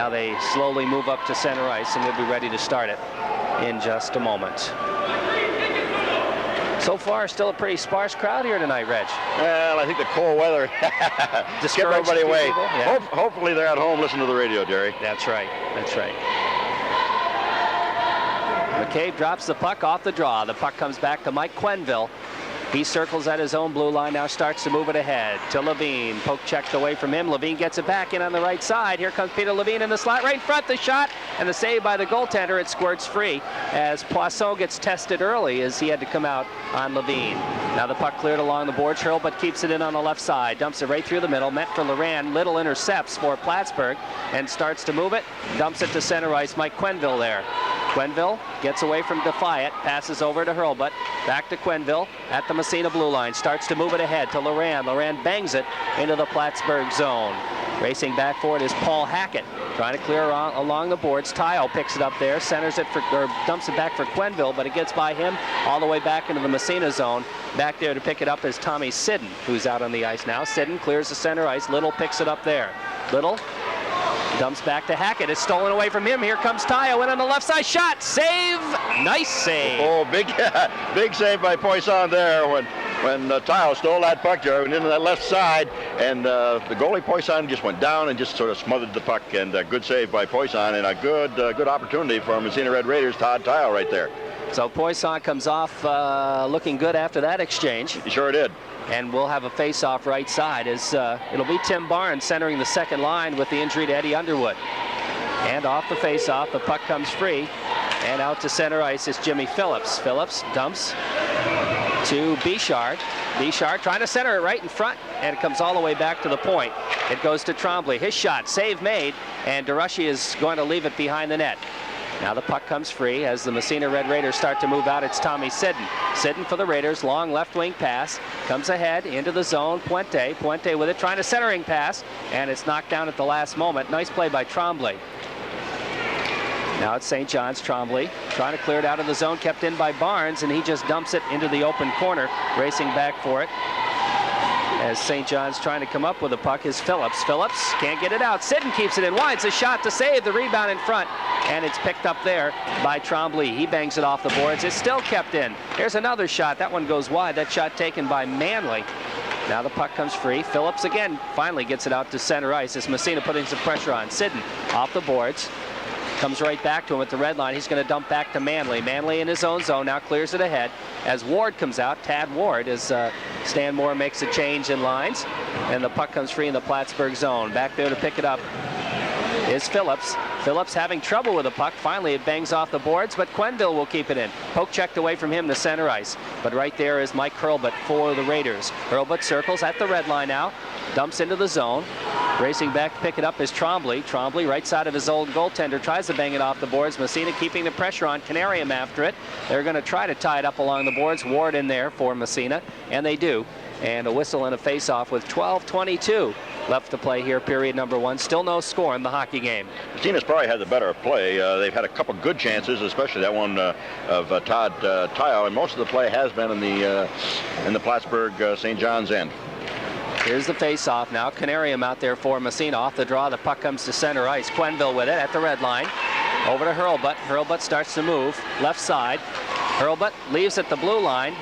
Now they slowly move up to center ice, and we'll be ready to start it in just a moment. So far, still a pretty sparse crowd here tonight, Reg. Well, I think the cold weather kept everybody away. Yeah. Hopefully they're at home listening to the radio, Jerry. That's right. That's right. McCabe drops the puck off the draw. The puck comes back to Mike Quenneville. He circles at his own blue line, now starts to move it ahead to Levine. Poke checked away from him. Levine gets it back in on the right side. Here comes Peter Levine in the slot right in front. The shot and the save by the goaltender. It squirts free as Poisson gets tested early as he had to come out on Levine. Now the puck cleared along the boards. Hurlbut keeps it in on the left side. Dumps it right through the middle. Meant for Laurent. Little intercepts for Plattsburgh and starts to move it. Dumps it to center ice. Mike Quenneville there. Quenneville gets away from Defiant, passes over to Hurlbut, back to Quenneville at the Massena blue line, starts to move it ahead to Laurent. Laurent bangs it into the Plattsburgh zone. Racing back for it is Paul Hackett, trying to clear along the boards. Tyo picks it up there, centers it or dumps it back for Quenneville, but it gets by him all the way back into the Massena zone. Back there to pick it up is Tommy Sidden, who's out on the ice now. Sidden clears the center ice. Little picks it up there. Little dumps back to Hackett. It's stolen away from him. Here comes Tyo in on the left side. Shot. Save. Nice save. Oh, big save by Poisson there when Tyo stole that puck, Jerry, went into that left side, and the goalie Poisson just went down and just sort of smothered the puck. And a good save by Poisson, and a good opportunity for Massena Red Raiders. Todd Tyo right there. So Poisson comes off looking good after that exchange. He sure did. And we'll have a face-off right side as it'll be Tim Barnes centering the second line with the injury to Eddie Underwood. And off the face-off, the puck comes free. And out to center ice is Jimmy Phillips. Phillips dumps to Bichard. Bichard trying to center it right in front, and it comes all the way back to the point. It goes to Tremblay. His shot, save made, and DeRushy is going to leave it behind the net. Now the puck comes free as the Massena Red Raiders start to move out. It's Tommy Sidden. Sidden for the Raiders. Long left wing pass. Comes ahead into the zone. Puente. Puente with it, trying to centering pass. And it's knocked down at the last moment. Nice play by Tremblay. Now it's St. John's. Tremblay trying to clear it out of the zone. Kept in by Barnes, and he just dumps it into the open corner. Racing back for it as St. John's trying to come up with the puck is Phillips. Phillips can't get it out. Sidden keeps it in wide. It's a shot to save. The rebound in front, and it's picked up there by Tremblay. He bangs it off the boards. It's still kept in. Here's another shot. That one goes wide. That shot taken by Manley. Now the puck comes free. Phillips again finally gets it out to center ice as Massena putting some pressure on. Sidden off the boards. Comes right back to him at the red line. He's going to dump back to Manley. Manley in his own zone now clears it ahead as Ward comes out. Tad Ward as Stan Moore makes a change in lines. And the puck comes free in the Plattsburgh zone. Back there to pick it up is Phillips. Phillips having trouble with the puck. Finally, it bangs off the boards, but Quenneville will keep it in. Poke checked away from him to center ice. But right there is Mike Hurlbut for the Raiders. Hurlbut circles at the red line now. Dumps into the zone. Racing back to pick it up is Tremblay. Tremblay, right side of his old goaltender, tries to bang it off the boards. Massena keeping the pressure on. Canarium after it. They're going to try to tie it up along the boards. Ward in there for Massena, and they do. And a whistle and a face-off with 12:22 left to play here, period number one. Still no score in the hockey game. Massena's probably had the better play. They've had a couple good chances, especially that one of Todd Tyo, and most of the play has been in the Plattsburgh St. John's end. Here's the face-off now. Canarium out there for Massena. Off the draw, the puck comes to center ice. Quenneville with it at the red line. Over to Hurlbut. Hurlbut starts to move left side. Hurlbut leaves at the blue line.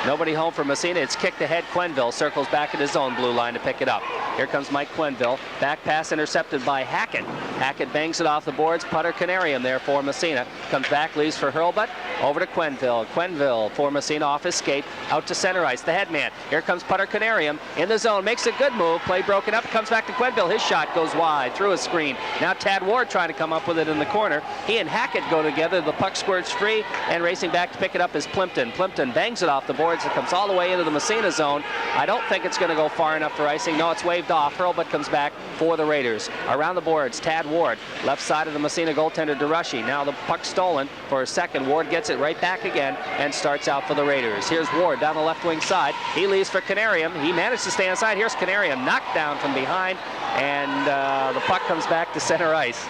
Nobody home for Massena. It's kicked ahead. Quenneville circles back at his own blue line to pick it up. Here comes Mike Quenneville. Back pass intercepted by Hackett. Hackett bangs it off the boards. Putter Canarium there for Massena. Comes back, leaves for Hurlbut. Over to Quenneville. Quenneville for Massena off his skate. Out to center ice. The head man. Here comes Putter Canarium in the zone. Makes a good move. Play broken up. Comes back to Quenneville. His shot goes wide through a screen. Now Tad Ward trying to come up with it in the corner. He and Hackett go together. The puck squirts free, and racing back to pick it up is Plimpton. Plimpton bangs it off the boards. It comes all the way into the Massena zone. I don't think it's going to go far enough for icing. No, it's waved off. Hurlbut comes back for the Raiders. Around the boards, Tad Ward. Left side of the Massena goaltender, DeRushy. Now the puck stolen for a second. Ward gets it right back again and starts out for the Raiders. Here's Ward down the left wing side. He leaves for Canarium. He managed to stay inside. Here's Canarium knocked down from behind, and the puck comes back to center ice.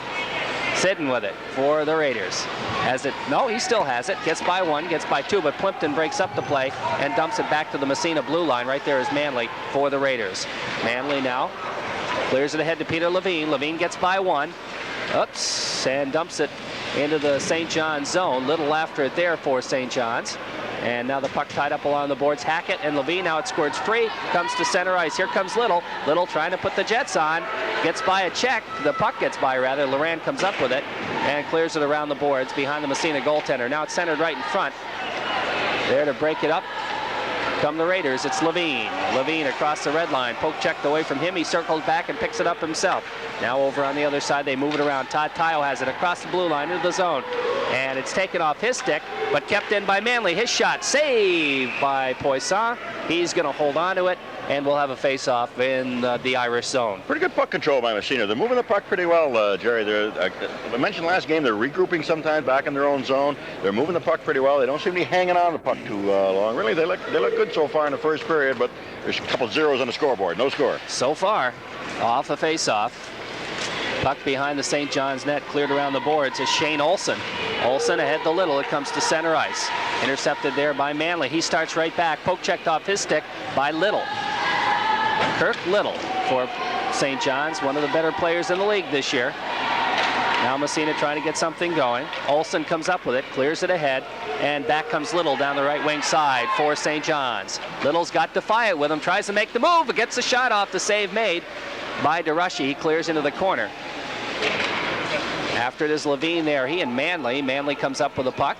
Sidden with it for the Raiders. No, he still has it. Gets by one, gets by two, but Plimpton breaks up the play and dumps it back to the Massena blue line. Right there is Manley for the Raiders. Manley now clears it ahead to Peter Levine. Levine gets by one. Oops, and dumps it into the St. John's zone. Little after it there for St. John's. And now the puck tied up along the boards. Hackett and Levine, now it squirts free. Comes to center ice. Here comes Little. Little trying to put the Jets on. Gets by a check. The puck gets by, rather. Loran comes up with it and clears it around the boards behind the Massena goaltender. Now it's centered right in front. There to break it up come the Raiders. It's Levine. Levine across the red line. Poke checked away from him. He circles back and picks it up himself. Now over on the other side, they move it around. Todd Tyo has it across the blue line into the zone. And it's taken off his stick, but kept in by Manley. His shot saved by Poisson. He's going to hold on to it, and we'll have a face-off in the Irish zone. Pretty good puck control by Massena. They're moving the puck pretty well, Jerry. I mentioned last game they're regrouping sometimes back in their own zone. They're moving the puck pretty well. They don't seem to be hanging on the puck too long. Really, they look good so far in the first period, but there's a couple zeros on the scoreboard. No score. So far, off the face-off. Puck behind the St. John's net, cleared around the boards is Shane Olson. Olson ahead to Little. It comes to center ice. Intercepted there by Manley. He starts right back. Poke checked off his stick by Little. Kirk Little for St. John's, one of the better players in the league this year. Now Massena trying to get something going. Olson comes up with it, clears it ahead, and back comes Little down the right wing side for St. John's. Little's got Defiant with him, tries to make the move, but gets the shot off. The save made by DeRushy. He clears into the corner. After it is Levine there, he and Manley. Manley comes up with the puck.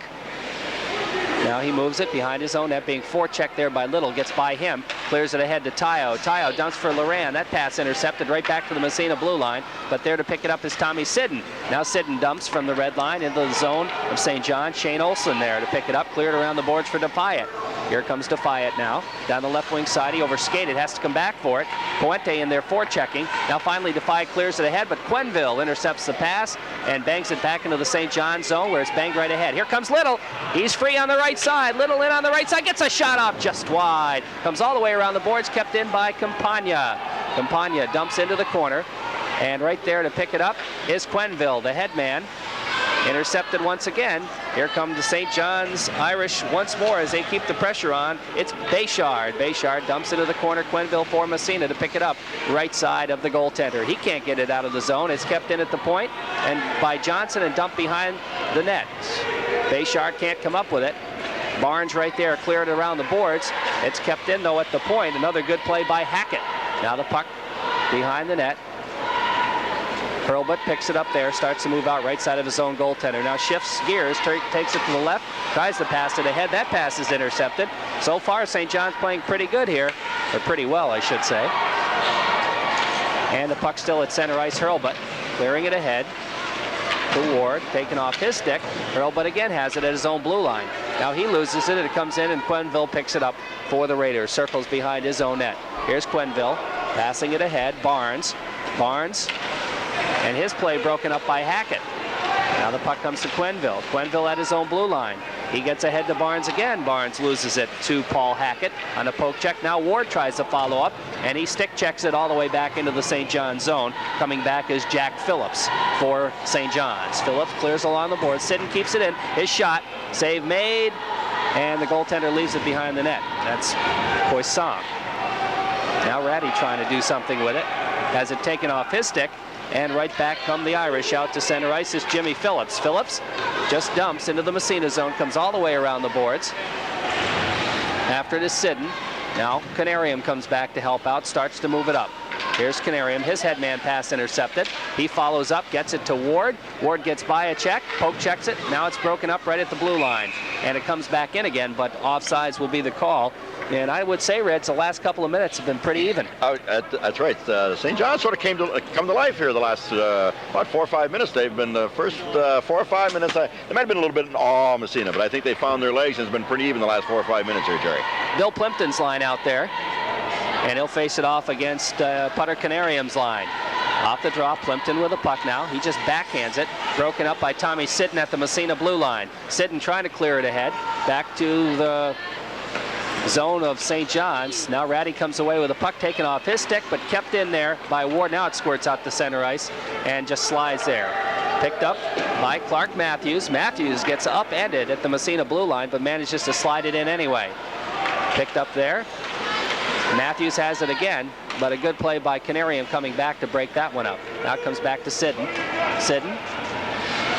Now he moves it behind his own net, being forechecked there by Little. Gets by him, clears it ahead to Tyo. Tyo dumps for Loran. That pass intercepted right back to the Massena blue line, but there to pick it up is Tommy Sidden. Now Sidden dumps from the red line into the zone of St. John. Shane Olson there to pick it up, cleared around the boards for Defiant. Here comes Defiant now. Down the left wing side, he overskated, has to come back for it. Puente in there forechecking. Now finally Defiant clears it ahead, but Quenneville intercepts the pass and bangs it back into the St. John zone where it's banged right ahead. Here comes Little. He's free on the right side. Little in on the right side, gets a shot off just wide. Comes all the way around the boards, kept in by Campagna. Campagna dumps into the corner, and right there to pick it up is Quenneville, the head man. Intercepted once again. Here come the St. John's Irish once more as they keep the pressure on. It's Béchard. Béchard dumps into the corner. Quenneville for Massena to pick it up right side of the goaltender. He can't get it out of the zone. It's kept in at the point and by Johnson and dumped behind the net. Béchard can't come up with it. Barnes right there cleared around the boards. It's kept in though at the point. Another good play by Hackett. Now the puck behind the net. Hurlbut picks it up there, starts to move out right side of his own goaltender. Now shifts gears, takes it to the left, tries to pass it ahead. That pass is intercepted. So far, St. John's playing pretty good here, or pretty well, I should say. And the puck still at center ice. Hurlbut clearing it ahead to Ward, taken off his stick. Hurlbut again has it at his own blue line. Now he loses it, it comes in, and Quenneville picks it up for the Raiders. Circles behind his own net. Here's Quenneville, passing it ahead. Barnes, and his play broken up by Hackett. Now the puck comes to Quenneville. Quenneville at his own blue line. He gets ahead to Barnes again. Barnes loses it to Paul Hackett on a poke check. Now Ward tries to follow up, and he stick checks it all the way back into the St. John's zone. Coming back is Jack Phillips for St. John's. Phillips clears along the board. Sidden keeps it in. His shot. Save made, and the goaltender leaves it behind the net. That's Poisson. Now Ratty trying to do something with it. Has it taken off his stick. And right back come the Irish. Out to center ice is Jimmy Phillips. Phillips just dumps into the Massena zone, comes all the way around the boards. After it is Sidden. Now Canarium comes back to help out, starts to move it up. Here's Canarium, his headman pass intercepted. He follows up, gets it to Ward. Ward gets by a check, poke checks it. Now it's broken up right at the blue line. And it comes back in again, but offsides will be the call. And I would say, Reds, the last couple of minutes have been pretty even. That's right. St. John sort of come to life here the last about 4 or 5 minutes. They've been the first 4 or 5 minutes. They might have been a little bit in awe of Massena, but I think they found their legs and it's been pretty even the last 4 or 5 minutes here, Jerry. Bill Plimpton's line out there. And he'll face it off against Putter Canarium's line. Off the draw, Plimpton with a puck now. He just backhands it. Broken up by Tommy Sidden at the Massena blue line. Sidden trying to clear it ahead. Back to the zone of St. John's. Now Ratty comes away with a puck taken off his stick, but kept in there by Ward. Now it squirts out to center ice and just slides there. Picked up by Clark Matthews. Matthews gets upended at the Massena blue line, but manages to slide it in anyway. Picked up there. Matthews has it again, but a good play by Canarium coming back to break that one up. Now it comes back to Sidden. Sidden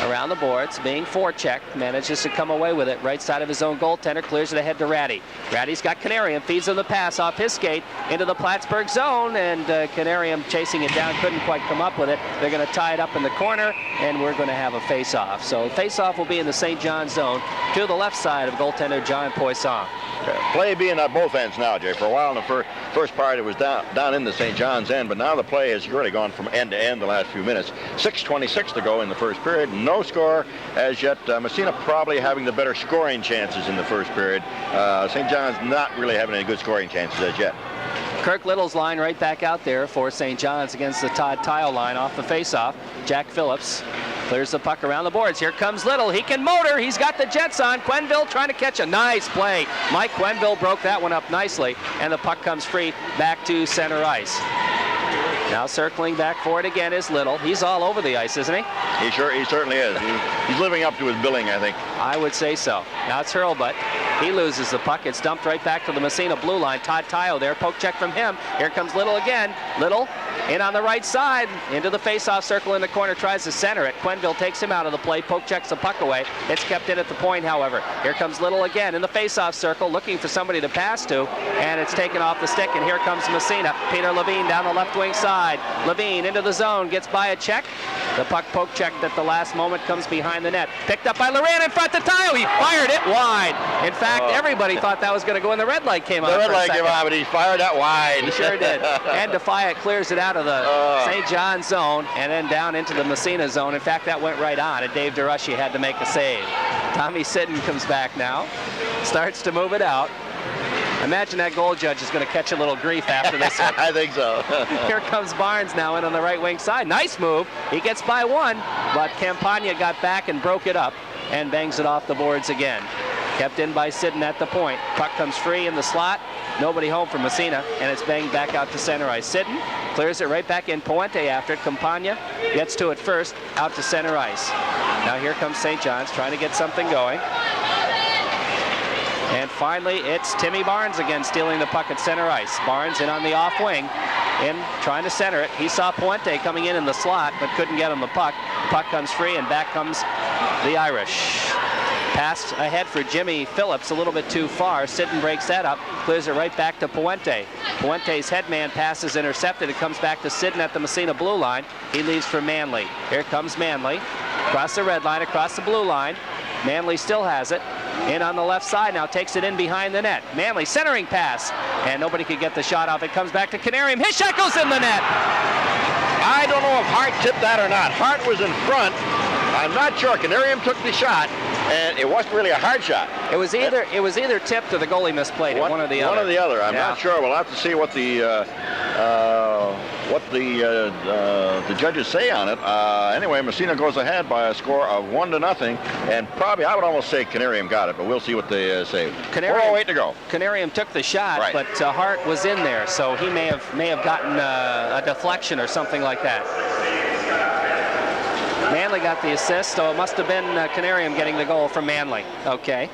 around the boards, being forechecked, manages to come away with it. Right side of his own goaltender, clears it ahead to Ratty. Ratty's got Canarium, feeds him the pass off his skate into the Plattsburgh zone, and Canarium chasing it down, couldn't quite come up with it. They're going to tie it up in the corner, and we're going to have a face-off. So face-off will be in the St. John's zone to the left side of goaltender John Poisson. Play being at both ends now, Jay. For a while in the first part, it was down in the St. John's end, but now the play has really gone from end to end the last few minutes. 6:26 to go in the first period. No score as yet. Massena probably having the better scoring chances in the first period. St. John's not really having any good scoring chances as yet. Kirk Little's line right back out there for St. John's against the Todd Tile line off the faceoff. Jack Phillips clears the puck around the boards. Here comes Little. He can motor. He's got the Jets on. Quenville trying to catch a nice play. Mike Quenville broke that one up nicely, and the puck comes free back to center ice. Now circling back for it again is Little. He's all over the ice, isn't he? He certainly is. He's living up to his billing, I think. I would say so. Now it's Hurlbut. He loses the puck. It's dumped right back to the Massena blue line. Todd Tio there. Poke check from him. Here comes Little again. Little in on the right side. Into the face-off circle in the corner. Tries to center it. Quenville takes him out of the play. Poke checks the puck away. It's kept in at the point, however. Here comes Little again in the face-off circle, looking for somebody to pass to. And it's taken off the stick. And here comes Massena. Peter Levine down the left wing side. Levine into the zone. Gets by a check. The puck poke checked at the last moment. Comes behind the net. Picked up by Loran in front to Tio. He fired it wide. In fact, everybody thought that was going to go in. The red light came on. The red light came on, but he fired that wide. He sure did. And Defiant clears it out of the St. John's zone and then down into the Massena zone. In fact, that went right on, and Dave DeRushy had to make a save. Tommy Sidden comes back now. Starts to move it out. Imagine that goal judge is going to catch a little grief after this one. I think so. Here comes Barnes now in on the right wing side. Nice move. He gets by one, but Campagna got back and broke it up and bangs it off the boards again. Kept in by Sidden at the point. Puck comes free in the slot. Nobody home for Massena, and it's banged back out to center ice. Sidden clears it right back in. Puente after it. Campagna gets to it first, out to center ice. Now here comes St. John's trying to get something going. And finally, it's Timmy Barnes again stealing the puck at center ice. Barnes in on the off wing, in trying to center it. He saw Puente coming in the slot, but couldn't get him the puck. Puck comes free, and back comes the Irish. Pass ahead for Jimmy Phillips, a little bit too far. Sidden breaks that up, clears it right back to Puente. Puente's headman pass is intercepted. It comes back to Sidden at the Massena blue line. He leaves for Manley. Here comes Manley. Across the red line, across the blue line. Manley still has it. In on the left side now, takes it in behind the net. Manley centering pass, and nobody could get the shot off. It comes back to Canarium. His shot goes in the net. I don't know if Hart tipped that or not. Hart was in front. I'm not sure. Canarium took the shot, and it wasn't really a hard shot. It was either tipped or the goalie misplayed it. One or the other. One or the other. I'm not sure. We'll have to see what the judges say on it. Anyway, Massena goes ahead by a score of 1-0, and probably I would almost say Canarium got it, but we'll see what they say. 4:08 to go. Canarium took the shot, right, but Hart was in there, so he may have gotten a deflection or something like that. Manley got the assist, so it must have been Canarium getting the goal from Manley. Okay.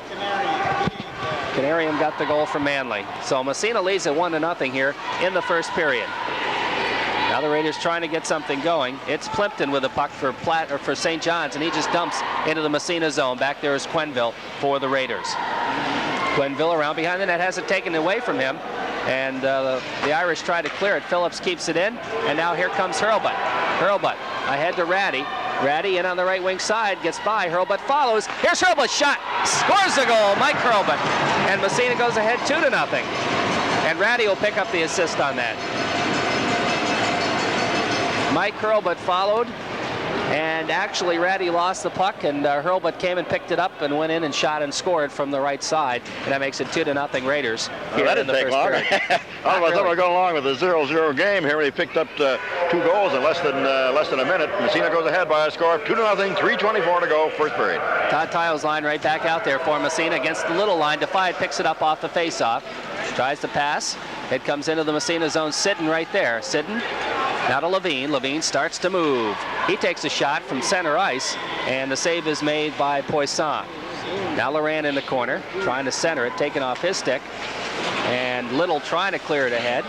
Canarium got the goal from Manley. So Massena leads at 1-0 here in the first period. Now the Raiders trying to get something going. It's Plimpton with the puck for St. John's, and he just dumps into the Massena zone. Back there is Quenville for the Raiders. Quenville around behind the net, has it taken away from him, and the Irish try to clear it. Phillips keeps it in, and now here comes Hurlbut. Hurlbut ahead to Ratty. Ratty in on the right wing side, gets by. Hurlbut follows. Here's Hurlbut's shot. Scores the goal, Mike Hurlbut. And Massena goes ahead 2-0. And Ratty will pick up the assist on that. Mike Hurlbut followed. And actually, Ratty lost the puck, and Hurlbut came and picked it up and went in and shot and scored from the right side. And that makes it 2-0 Raiders. Well, that didn't take long. I thought we were going along with a 0-0 game here. They picked up 2 goals in less than a minute. Massena goes ahead by a score of 2-0, 3:24 to go, first period. Todd Tile's line right back out there for Massena against the little line. Defiant picks it up off the faceoff. Tries to pass. It comes into the Massena zone. Sidden right there. Sidden now to Levine. Levine starts to move. He takes a shot from center ice, and the save is made by Poisson. Now Loran in the corner, trying to center it, taken off his stick, and Little trying to clear it ahead.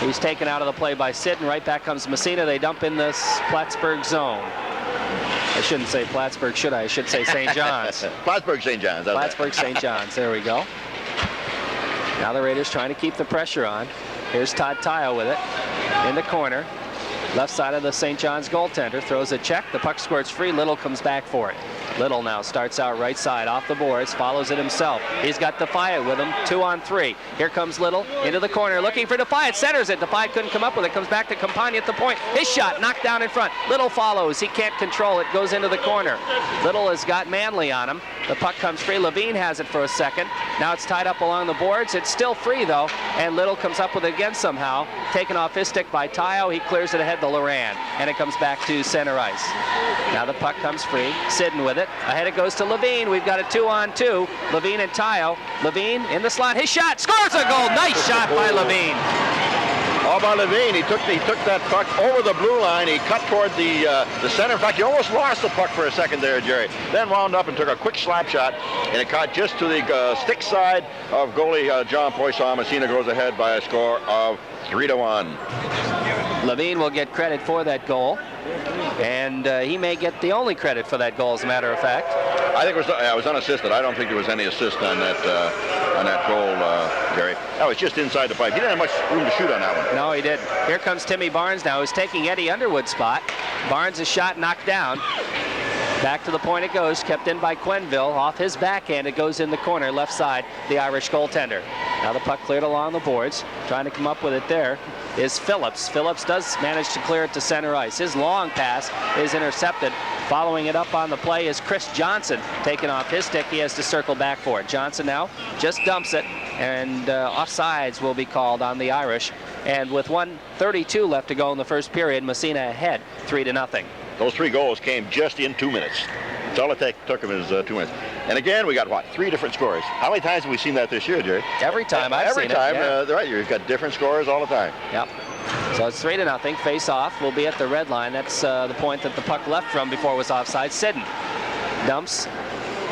He's taken out of the play by Sitten. Right back comes Massena. They dump in the Plattsburgh zone. I shouldn't say Plattsburgh, should I? I should say St. John's. Plattsburgh St. John's. Plattsburgh St. John's. There we go. Now the Raiders trying to keep the pressure on. Here's Todd Tile with it in the corner. Left side of the St. John's goaltender. Throws a check. The puck squirts free. Little comes back for it. Little now starts out right side off the boards. Follows it himself. He's got Defiant with him. 2-on-3. Here comes Little into the corner. Looking for Defiant. Centers it. Defiant couldn't come up with it. Comes back to Campagna at the point. His shot knocked down in front. Little follows. He can't control it. Goes into the corner. Little has got Manley on him. The puck comes free. Levine has it for a second. Now it's tied up along the boards. It's still free though. And Little comes up with it again somehow. Taken off his stick by Tayo. He clears it ahead to Loran. And it comes back to center ice. Now the puck comes free. Sitten with it. Ahead it goes to Levine. We've got a 2-on-2. Levine and Tayo. Levine in the slot. His shot. Scores a goal. Nice shot by Levine. All by Levine. He took that puck over the blue line. He cut toward the center. In fact, he almost lost the puck for a second there, Jerry. Then wound up and took a quick slap shot, and it caught just to the stick side of goalie John Poisson. Massena goes ahead by a score of 3-1. Levine will get credit for that goal, and he may get the only credit for that goal, as a matter of fact. I think it was unassisted. I don't think there was any assist on that goal, Jerry. That was just inside the pipe. He didn't have much room to shoot on that one. No, he didn't. Here comes Timmy Barnes now, who's taking Eddie Underwood's spot. Barnes' shot knocked down. Back to the point it goes, kept in by Quenneville. Off his backhand, it goes in the corner, left side, the Irish goaltender. Now the puck cleared along the boards. Trying to come up with it there is Phillips. Phillips does manage to clear it to center ice. His long pass is intercepted. Following it up on the play is Chris Johnson. Taken off his stick, he has to circle back for it. Johnson now just dumps it, and offsides will be called on the Irish. And with 1:32 left to go in the first period, Massena ahead 3-0. Those 3 goals came just in 2 minutes. That's all it took him is 2 minutes. And again, we got, what, 3 different scores. How many times have we seen that this year, Jerry? Every time I've seen it. Every time, right, you've got different scores all the time. Yep. So it's 3-0. Face off will be at the red line. That's the point that the puck left from before it was offside. Sitten dumps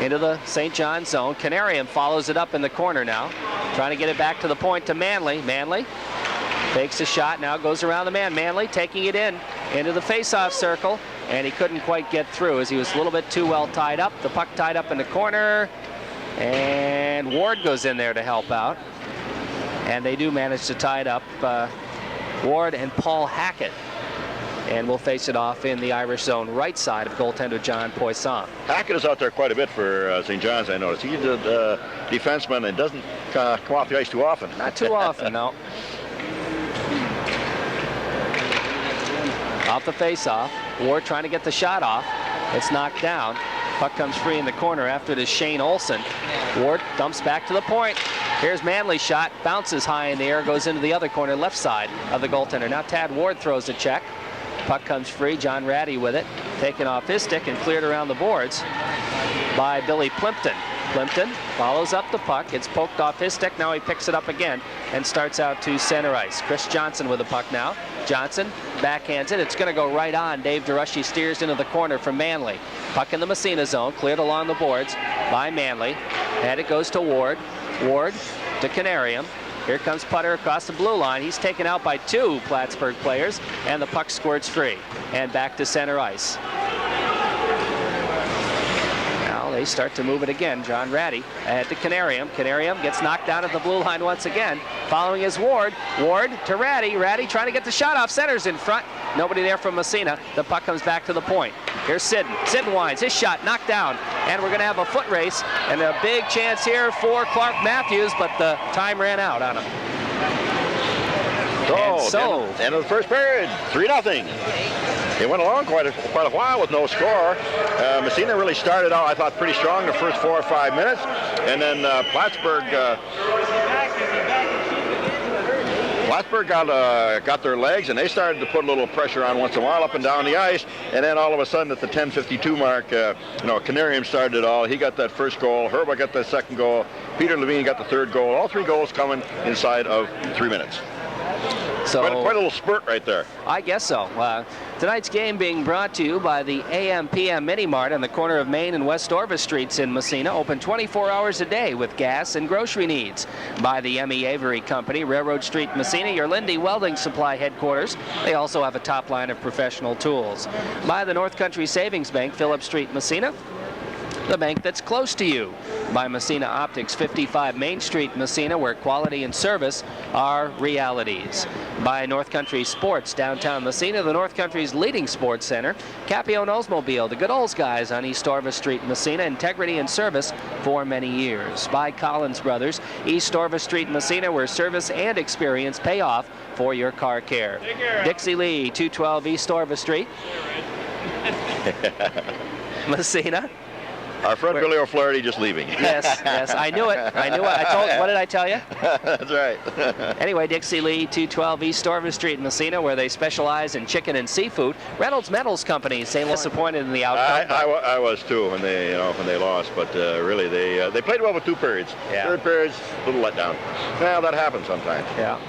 into the St. John's zone. Canarium follows it up in the corner now. Trying to get it back to the point to Manley. Manley takes a shot, now goes around the man. Manley taking it into the face-off circle, and he couldn't quite get through as he was a little bit too well tied up. The puck tied up in the corner, and Ward goes in there to help out. And they do manage to tie it up. Ward and Paul Hackett. And we'll face it off in the Irish zone right side of goaltender John Poisson. Hackett is out there quite a bit for St. John's, I noticed. He's a defenseman and doesn't come off the ice too often. Not too often, no. Off the face-off. Ward trying to get the shot off. It's knocked down. Puck comes free in the corner after it is Shane Olson. Ward dumps back to the point. Here's Manley's shot. Bounces high in the air, goes into the other corner, left side of the goaltender. Now Tad Ward throws a check. Puck comes free. John Ratty with it. Taken off his stick and cleared around the boards by Billy Plimpton. Plimpton follows up the puck. It's poked off his stick. Now he picks it up again and starts out to center ice. Chris Johnson with the puck now. Johnson backhands it. It's going to go right on. Dave DeRushy steers into the corner from Manley. Puck in the Massena zone. Cleared along the boards by Manley. And it goes to Ward. Ward to Canarium. Here comes Putter across the blue line. He's taken out by 2 Plattsburgh players, and the puck squirts free. And back to center ice. Now they start to move it again. John Ratty ahead to Canarium. Canarium gets knocked down at the blue line once again. Following is Ward. Ward to Ratty. Ratty trying to get the shot off. Center's in front. Nobody there from Massena. The puck comes back to the point. Here's Sitten. Sitten winds. His shot knocked down. And we're going to have a foot race. And a big chance here for Clark Matthews, but the time ran out on him. So, end of the first period, 3-0. It went along quite a while with no score. Massena really started out, I thought, pretty strong the first 4 or 5 minutes. And then Plattsburgh got their legs, and they started to put a little pressure on once in a while up and down the ice. And then all of a sudden at the 10:52 mark, Canarium started it all. He got that first goal. Herba got that second goal. Peter Levine got the third goal. All 3 goals coming inside of 3 minutes. So quite a little spurt right there. I guess so. Tonight's game being brought to you by the AM/PM Mini Mart on the corner of Main and West Orvis Streets in Massena, open 24 hours a day with gas and grocery needs. By the M.E. Avery Company, Railroad Street, Massena, your Lindy Welding Supply headquarters. They also have a top line of professional tools. By the North Country Savings Bank, Phillip Street, Massena, the bank that's close to you. By Massena Optics, 55 Main Street, Massena, where quality and service are realities. By North Country Sports, downtown Massena, the North Country's leading sports center. Capio Oldsmobile, the good old guys on East Orvis Street, Massena, integrity and service for many years. By Collins Brothers, East Orvis Street, Massena, where service and experience pay off for your car care. Dixie Lee, 212 East Orvis Street, Massena. Our friend Billy O'Flaherty just leaving. Yes, I knew it. What did I tell you? That's right. Anyway, Dixie Lee, 212 East Orvis Street in Massena, where they specialize in chicken and seafood. Reynolds Metals Company, St. Louis, disappointed in the outcome. I was too when they lost, but really they played well with 2 periods. Yeah. Third period's a little letdown. Well, that happens sometimes. Yeah.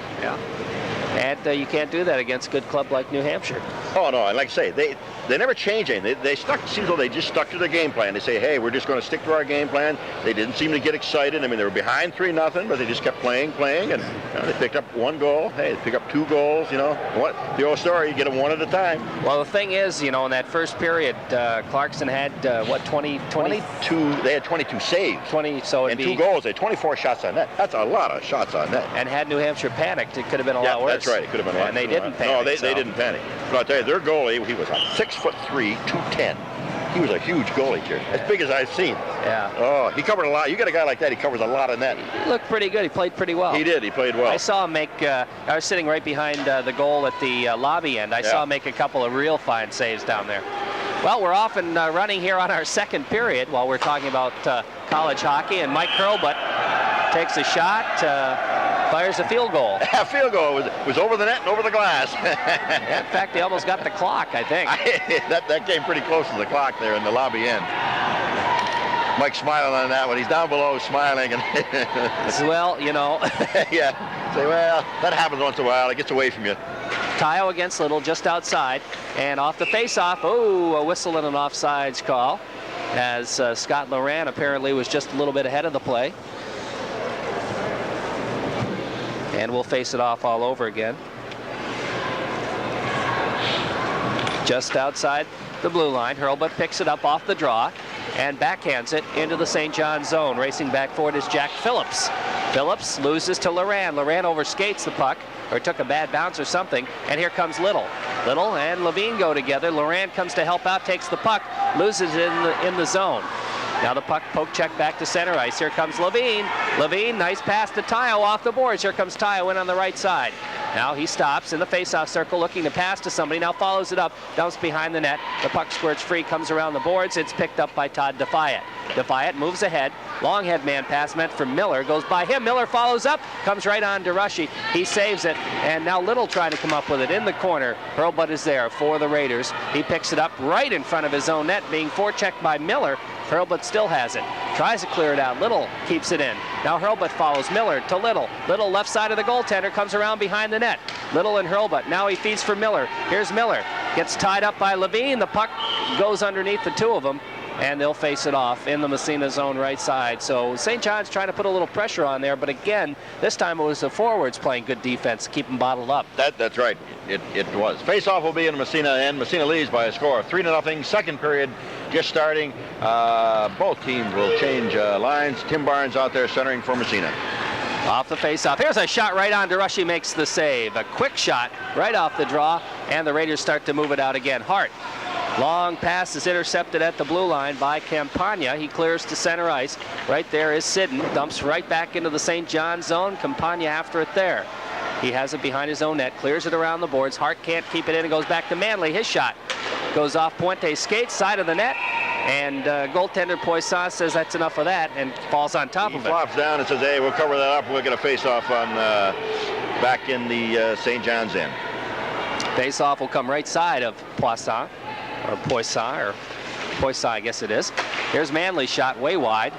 And you can't do that against a good club like New Hampshire. Oh no, and like I say, they never change anything. They stuck. It seems though they just stuck to their game plan. They say, hey, we're just going to stick to our game plan. They didn't seem to get excited. I mean, they were behind 3-0, but they just kept playing, and they picked up 1 goal. Hey, they pick up 2 goals. What the old story? You get them 1 at a time. Well, the thing is, in that first period, Clarkson had 22. They had 22 saves. 20. So it'd and be 2 goals. They had 24 shots on net. That's a lot of shots on net. And had New Hampshire panicked, it could have been a lot worse. That's right. It could have been a lot. And they didn't panic. No, they didn't panic. But I'll tell you, their goalie, he was like 6'3", 210. He was a huge goalie, Jerry. As big as I've seen. Yeah. Oh, he covered a lot. You got a guy like that, he covers a lot of net. He looked pretty good. He played pretty well. He did. He played well. I saw him make, I was sitting right behind the goal at the lobby end. I saw him make a couple of real fine saves down there. Well, we're off and running here on our second period while we're talking about college hockey. And Mike Hurlbut takes a shot, fires a field goal. A field goal was over the net and over the glass. In fact, they almost got the clock, I think. that came pretty close to the clock there in the lobby end. Mike's smiling on that one. He's down below smiling. And well, yeah. Say, well, that happens once in a while. It gets away from you. Tayo against Little, just outside. And off the face-off, a whistle and an offsides call, as Scott Loran apparently was just a little bit ahead of the play. And we'll face it off all over again. Just outside the blue line, Hurlbut picks it up off the draw and backhands it into the St. John zone. Racing back forward is Jack Phillips. Phillips loses to Loran. Loran overskates the puck, or took a bad bounce or something, and here comes Little. Little and Levine go together. Loran comes to help out, takes the puck, loses it in the zone. Now the puck poke check back to center ice. Here comes Levine. Levine, nice pass to Tayo off the boards. Here comes Tayo in on the right side. Now he stops in the face-off circle looking to pass to somebody. Now follows it up, dumps behind the net. The puck squirts free, comes around the boards. It's picked up by Todd Defiant. Defiant moves ahead. Long head man pass meant for Miller. Goes by him. Miller follows up. Comes right on to Rushy. He saves it. And now Little trying to come up with it in the corner. Hurlbut is there for the Raiders. He picks it up right in front of his own net, being forechecked by Miller. Hurlbut still has it. Tries to clear it out. Little keeps it in. Now Hurlbut follows Miller to Little. Little left side of the goaltender, comes around behind the net. Little and Hurlbut. Now he feeds for Miller. Here's Miller. Gets tied up by Levine. The puck goes underneath the 2 of them, and they'll face it off in the Massena zone right side. So St. John's trying to put a little pressure on there, but again, this time it was the forwards playing good defense to keep them bottled up. That's right. It was. Face-off will be in Massena, and Massena leads by a score of 3-0. Second period just starting. Both teams will change lines. Tim Barnes out there centering for Massena. Off the face-off. Here's a shot right on to Rushy, makes the save. A quick shot right off the draw, and the Raiders start to move it out again. Hart. Long pass is intercepted at the blue line by Campagna. He clears to center ice. Right there is Sidden. Dumps right back into the St. John zone. Campagna after it there. He has it behind his own net. Clears it around the boards. Hart can't keep it in. It goes back to Manley. His shot goes off Puente's skates, side of the net. And goaltender Poisson says that's enough of that and falls on top of it. He flops down and says, hey, we'll cover that up. We'll get a face-off on back in the St. John's end. Face-off will come right side of Poisson, or Poisson, I guess it is. Here's Manley's shot way wide.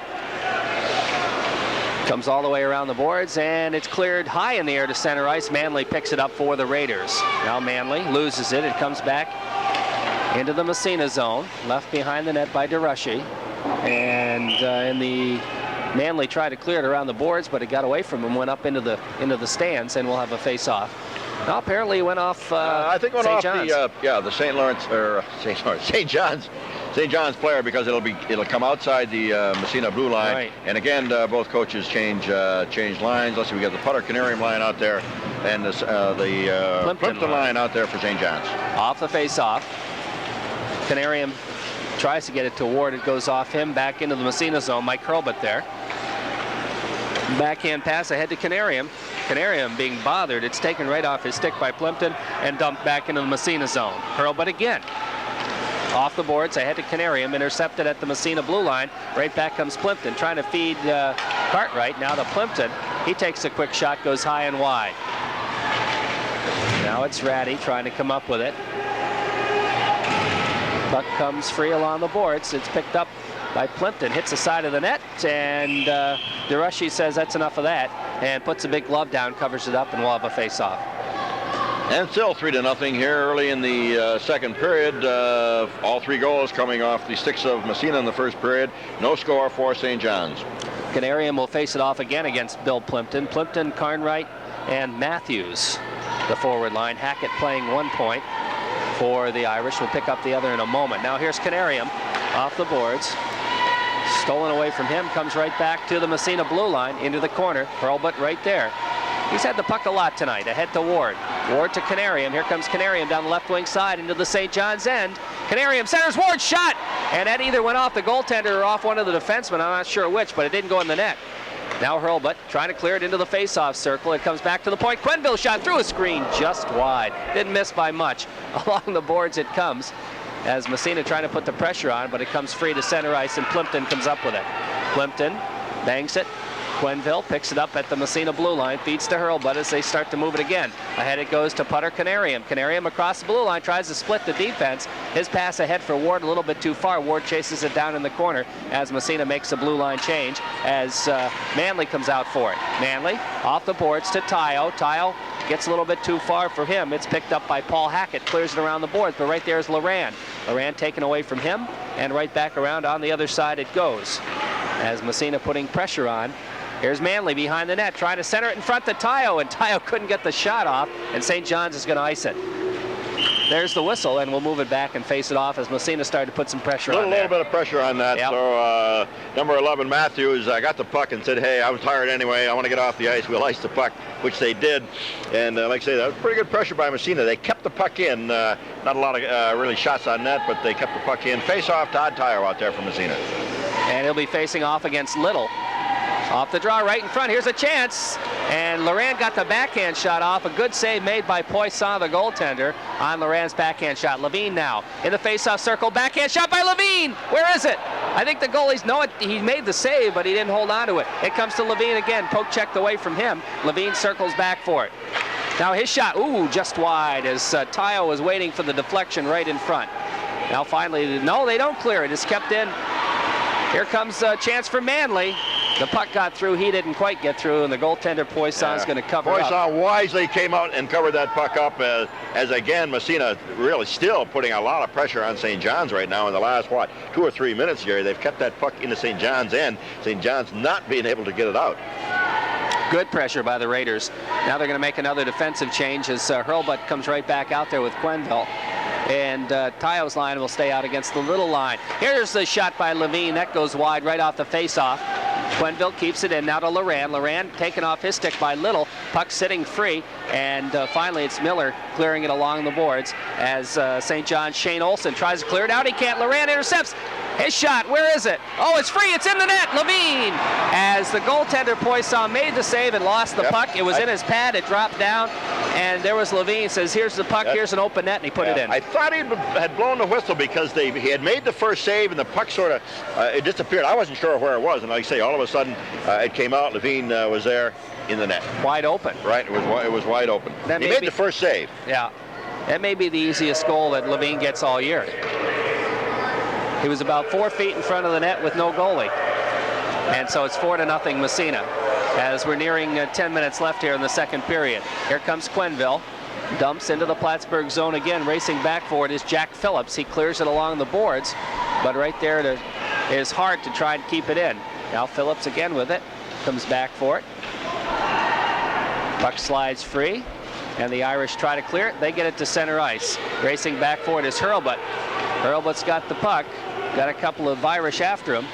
Comes all the way around the boards, and it's cleared high in the air to center ice. Manley picks it up for the Raiders. Now Manley loses it. It comes back into the Massena zone, left behind the net by DeRushy. And in the Manley tried to clear it around the boards, but it got away from him, went up into the stands, and we'll have a face-off. Now apparently it went off. I think it went St. off John's. the St. Lawrence or St. John's player, because it'll come outside the Massena blue line. Right. And again, both coaches change lines. Let's see, we got the Putter Canarium line out there, and the Plimpton line out there for St. John's. Off the face-off. Canarium tries to get it to Ward. It goes off him back into the Massena zone. Mike Hurlbut there. Backhand pass ahead to Canarium. Canarium being bothered. It's taken right off his stick by Plimpton and dumped back into the Massena zone. Hurlbut again. Off the boards ahead to Canarium. Intercepted at the Massena blue line. Right back comes Plimpton trying to feed Cartwright. Now to Plimpton. He takes a quick shot, goes high and wide. Now it's Ratty trying to come up with it. Puck comes free along the boards. It's picked up by Plimpton, hits the side of the net, and DeRushy says that's enough of that, and puts a big glove down, covers it up, and we'll have a face-off. And still 3-0 here early in the second period. All 3 goals coming off the sticks of Massena in the first period. No score for St. John's. Canarium will face it off again against Bill Plimpton. Plimpton, Cartwright, and Matthews, the forward line. Hackett playing 1 point for the Irish. We'll pick up the other in a moment. Now here's Canarium off the boards. Stolen away from him, comes right back to the Massena blue line, into the corner. Hurlbut right there. He's had the puck a lot tonight. Ahead to Ward. Ward to Canarium. Here comes Canarium down the left wing side into the St. John's end. Canarium centers, Ward shot! And that either went off the goaltender or off one of the defensemen. I'm not sure which, but it didn't go in the net. Now Hurlbut trying to clear it into the face-off circle. It comes back to the point. Quenneville shot through a screen just wide. Didn't miss by much. Along the boards it comes, as Massena trying to put the pressure on, but it comes free to center ice, and Plimpton comes up with it. Plimpton bangs it. Quenneville picks it up at the Massena blue line, feeds to Hurlbut as they start to move it again. Ahead it goes to Putter Canarium. Canarium across the blue line, tries to split the defense. His pass ahead for Ward a little bit too far. Ward chases it down in the corner as Massena makes a blue line change as Manley comes out for it. Manley off the boards to Tayo. Tayo gets a little bit too far for him. It's picked up by Paul Hackett, clears it around the boards, but right there is Loran. Loran taken away from him, and right back around on the other side it goes as Massena putting pressure on. Here's Manley behind the net, trying to center it in front to Tayo, and Tayo couldn't get the shot off, and St. John's is going to ice it. There's the whistle, and we'll move it back and face it off as Massena started to put some pressure on there. A little bit of pressure on that. Yep. So number 11, Matthews, got the puck and said, hey, I was tired anyway. I want to get off the ice. We'll ice the puck, which they did. And like I say, that was pretty good pressure by Massena. They kept the puck in. Not a lot of really shots on net, but they kept the puck in. Face off, Todd Tayo out there for Massena. And he'll be facing off against Little. Off the draw right in front. Here's a chance. And Loran got the backhand shot off. A good save made by Poisson, the goaltender, on Loran's backhand shot. Levine now in the face-off circle. Backhand shot by Levine. Where is it? I think the goalies know it. He made the save, but he didn't hold on to it. It comes to Levine again. Poke checked away from him. Levine circles back for it. Now his shot, ooh, just wide as Tayo was waiting for the deflection right in front. Now finally, no, they don't clear it. It's kept in. Here comes a chance for Manley. The puck got through. He didn't quite get through, and the goaltender Poisson's going to cover it up. Poisson wisely came out and covered that puck up as again, Massena really still putting a lot of pressure on St. John's right now in the last, 2 or 3 minutes, Jerry. They've kept that puck into St. John's end. St. John's not being able to get it out. Good pressure by the Raiders. Now they're going to make another defensive change as Hurlbut comes right back out there with Quenneville. And Tayo's line will stay out against the Little line. Here's the shot by Levine. That goes wide right off the face-off. Quenneville keeps it in now to Loran. Loran taken off his stick by Little. Puck sitting free. And finally it's Miller clearing it along the boards as St. John's Shane Olson tries to clear it out. He can't. Loran intercepts. His shot, where is it? Oh, it's free, it's in the net, Levine! As the goaltender Poisson made the save and lost the puck. It was in his pad, it dropped down, and there was Levine, says, here's the puck, here's an open net, and he put it in. I thought he had blown the whistle because he had made the first save and the puck sort of, it disappeared. I wasn't sure where it was, and like I say, all of a sudden, it came out, Levine was there in the net. Wide open. Right, it was wide open. He made the first save. Yeah, that may be the easiest goal that Levine gets all year. He was about 4 feet in front of the net with no goalie. And so it's 4-0 Massena. as we're nearing 10 minutes left here in the second period. Here comes Quenneville. Dumps into the Plattsburgh zone again. Racing back for it is Jack Phillips. He clears it along the boards, but right there is Hart to try and keep it in. Now Phillips again with it. Comes back for it. Puck slides free, and the Irish try to clear it. They get it to center ice. Racing back for it is Hurlbut. Hurlbut's got the puck. Got a couple of Irish after him.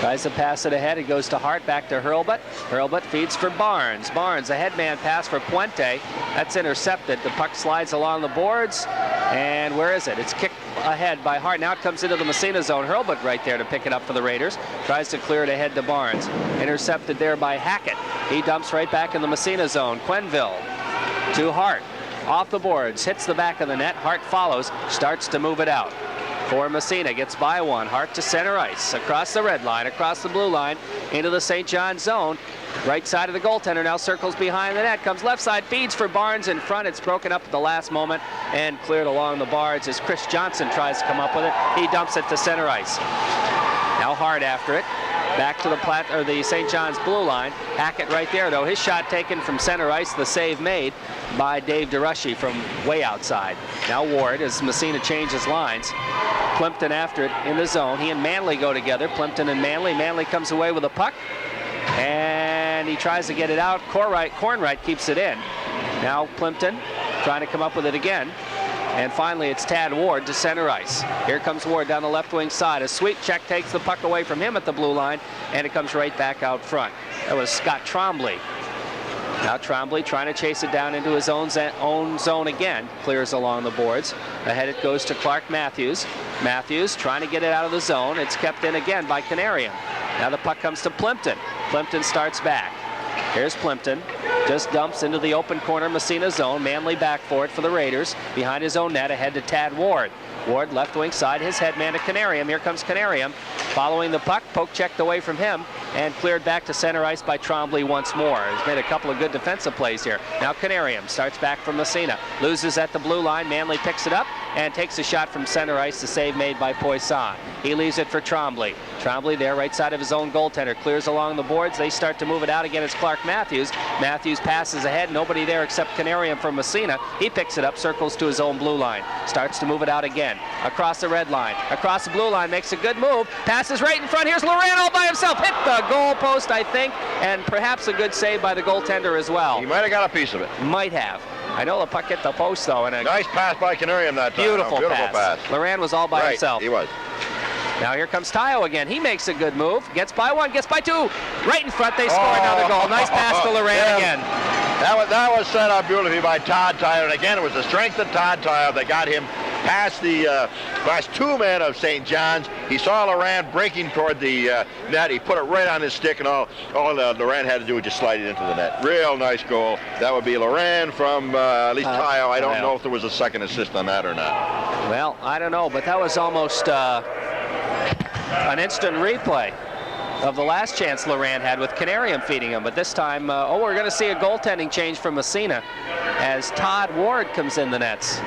Tries to pass it ahead. It goes to Hart, back to Hurlbut. Hurlbut feeds for Barnes. Barnes, a headman pass for Puente. That's intercepted. The puck slides along the boards. And where is it? It's kicked ahead by Hart. Now it comes into the Massena zone. Hurlbut right there to pick it up for the Raiders. Tries to clear it ahead to Barnes. Intercepted there by Hackett. He dumps right back in the Massena zone. Quenneville to Hart. Off the boards. Hits the back of the net. Hart follows. Starts to move it out. For Massena, gets by one. Hart to center ice, across the red line, across the blue line, into the St. John zone. Right side of the goaltender now circles behind the net, comes left side, feeds for Barnes in front. It's broken up at the last moment and cleared along the boards as Chris Johnson tries to come up with it. He dumps it to center ice. Now Hart after it. Back to the St. John's blue line. Hackett right there, though. His shot taken from center ice. The save made by Dave DeRushy from way outside. Now Ward, as Massena changes lines. Plimpton after it in the zone. He and Manley go together. Plimpton and Manley. Manley comes away with a puck, and he tries to get it out. Kornwright keeps it in. Now Plimpton trying to come up with it again. And finally, it's Tad Ward to center ice. Here comes Ward down the left wing side. A sweep check takes the puck away from him at the blue line, and it comes right back out front. That was Scott Trombley. Now Trombley trying to chase it down into his own zone again. Clears along the boards. Ahead it goes to Clark Matthews. Matthews trying to get it out of the zone. It's kept in again by Canarium. Now the puck comes to Plimpton. Plimpton starts back. Here's Plimpton. Just dumps into the open corner Massena zone. Manley back for it for the Raiders. Behind his own net, ahead to Tad Ward. Ward left wing side, his headman to Canarium. Here comes Canarium. Following the puck, poke checked away from him and cleared back to center ice by Trombley once more. He's made a couple of good defensive plays here. Now Canarium starts back from Massena. Loses at the blue line. Manley picks it up and takes a shot from center ice. The save made by Poisson. He leaves it for Trombley. Trombley there, right side of his own goaltender. Clears along the boards. They start to move it out again. It's Clark Matthews. Matthews passes ahead. Nobody there except Canarium from Massena. He picks it up, circles to his own blue line. Starts to move it out again. Across the red line. Across the blue line. Makes a good move. Passes right in front. Here's Loran all by himself. Hit the goal post, I think. And perhaps a good save by the goaltender as well. He might have got a piece of it. Might have. I know the puck hit the post, though. And a nice pass by Canarium that time. Beautiful pass. Loran was all by himself. He was. Now here comes Tayo again. He makes a good move. Gets by one, gets by two. Right in front, they score another goal. Nice pass to Loran again. That was set up beautifully by Todd Tayo. And again, it was the strength of Todd Tayo that got him past the last two men of St. John's. He saw Loran breaking toward the net. He put it right on his stick, and all Loran had to do was just slide it into the net. Real nice goal. That would be Loran from at least Tayo. I don't know if there was a second assist on that or not. Well, I don't know, but that was almost an instant replay of the last chance Loran had with Canarium feeding him. But this time, we're going to see a goaltending change from Massena as Todd Ward comes in the nets.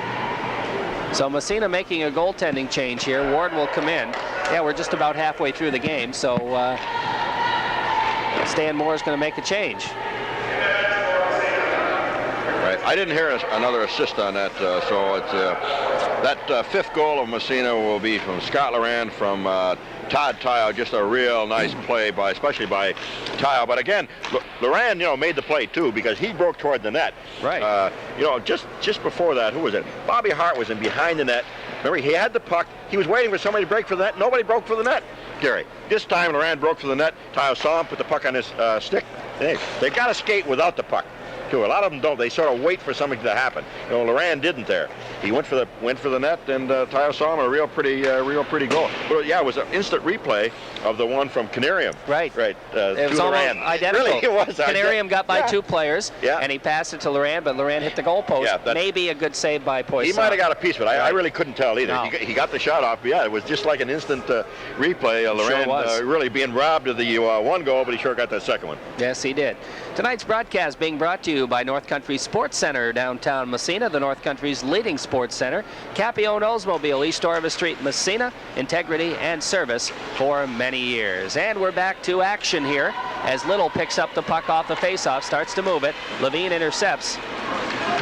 So Massena making a goaltending change here. Ward will come in. Yeah, we're just about halfway through the game, so Stan Moore is going to make a change. Right. I didn't hear another assist on that, so it's that fifth goal of Massena will be from Scott Loran from Todd Tayo. Just a real nice play especially by Tayo. But again, Loran, made the play too because he broke toward the net. Right. Just before that, who was it? Bobby Hart was in behind the net. Remember, he had the puck. He was waiting for somebody to break for the net. Nobody broke for the net, Gary. This time, Loran broke for the net. Tayo saw him, put the puck on his stick. They've got to skate without the puck. Too. A lot of them don't. They sort of wait for something to happen. Loran didn't there. He went for the net, and Tayo saw him, a real pretty goal. But yeah, it was an instant replay of the one from Canarium. Right. Right. It was almost identical. Really, it was. Canarium got by two players, and he passed it to Loran, but Loran hit the goalpost. Yeah, maybe a good save by Poisson. He might have got a piece of it. I really couldn't tell either. No. He got the shot off, but yeah, it was just like an instant replay. Loran really being robbed of the one goal, but he sure got that second one. Yes, he did. Tonight's broadcast being brought to you you by North Country Sports Center, downtown Massena, the North Country's leading sports center. Capione Oldsmobile, East Orva Street, Massena. Integrity and service for many years. And we're back to action here as Little picks up the puck off the faceoff, starts to move it. Levine intercepts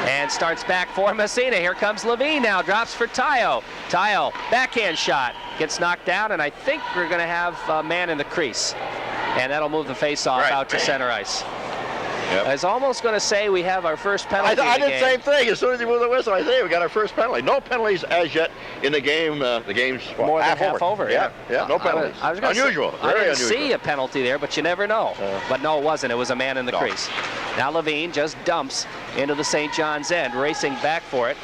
and starts back for Massena. Here comes Levine now, drops for Tayo. Tayo, backhand shot, gets knocked down, and I think we're going to have a man in the crease. And that'll move the faceoff out to center ice. Yep. I was almost going to say we have our first penalty. I did the same thing. As soon as you move the whistle, I say we got our first penalty. No penalties as yet in the game. The game's more than half over. Yeah, no penalties. I was unusual. I didn't see a penalty there, but you never know. But no, it wasn't. It was a man in the crease. Now Levine just dumps into the St. John's end, racing back for it.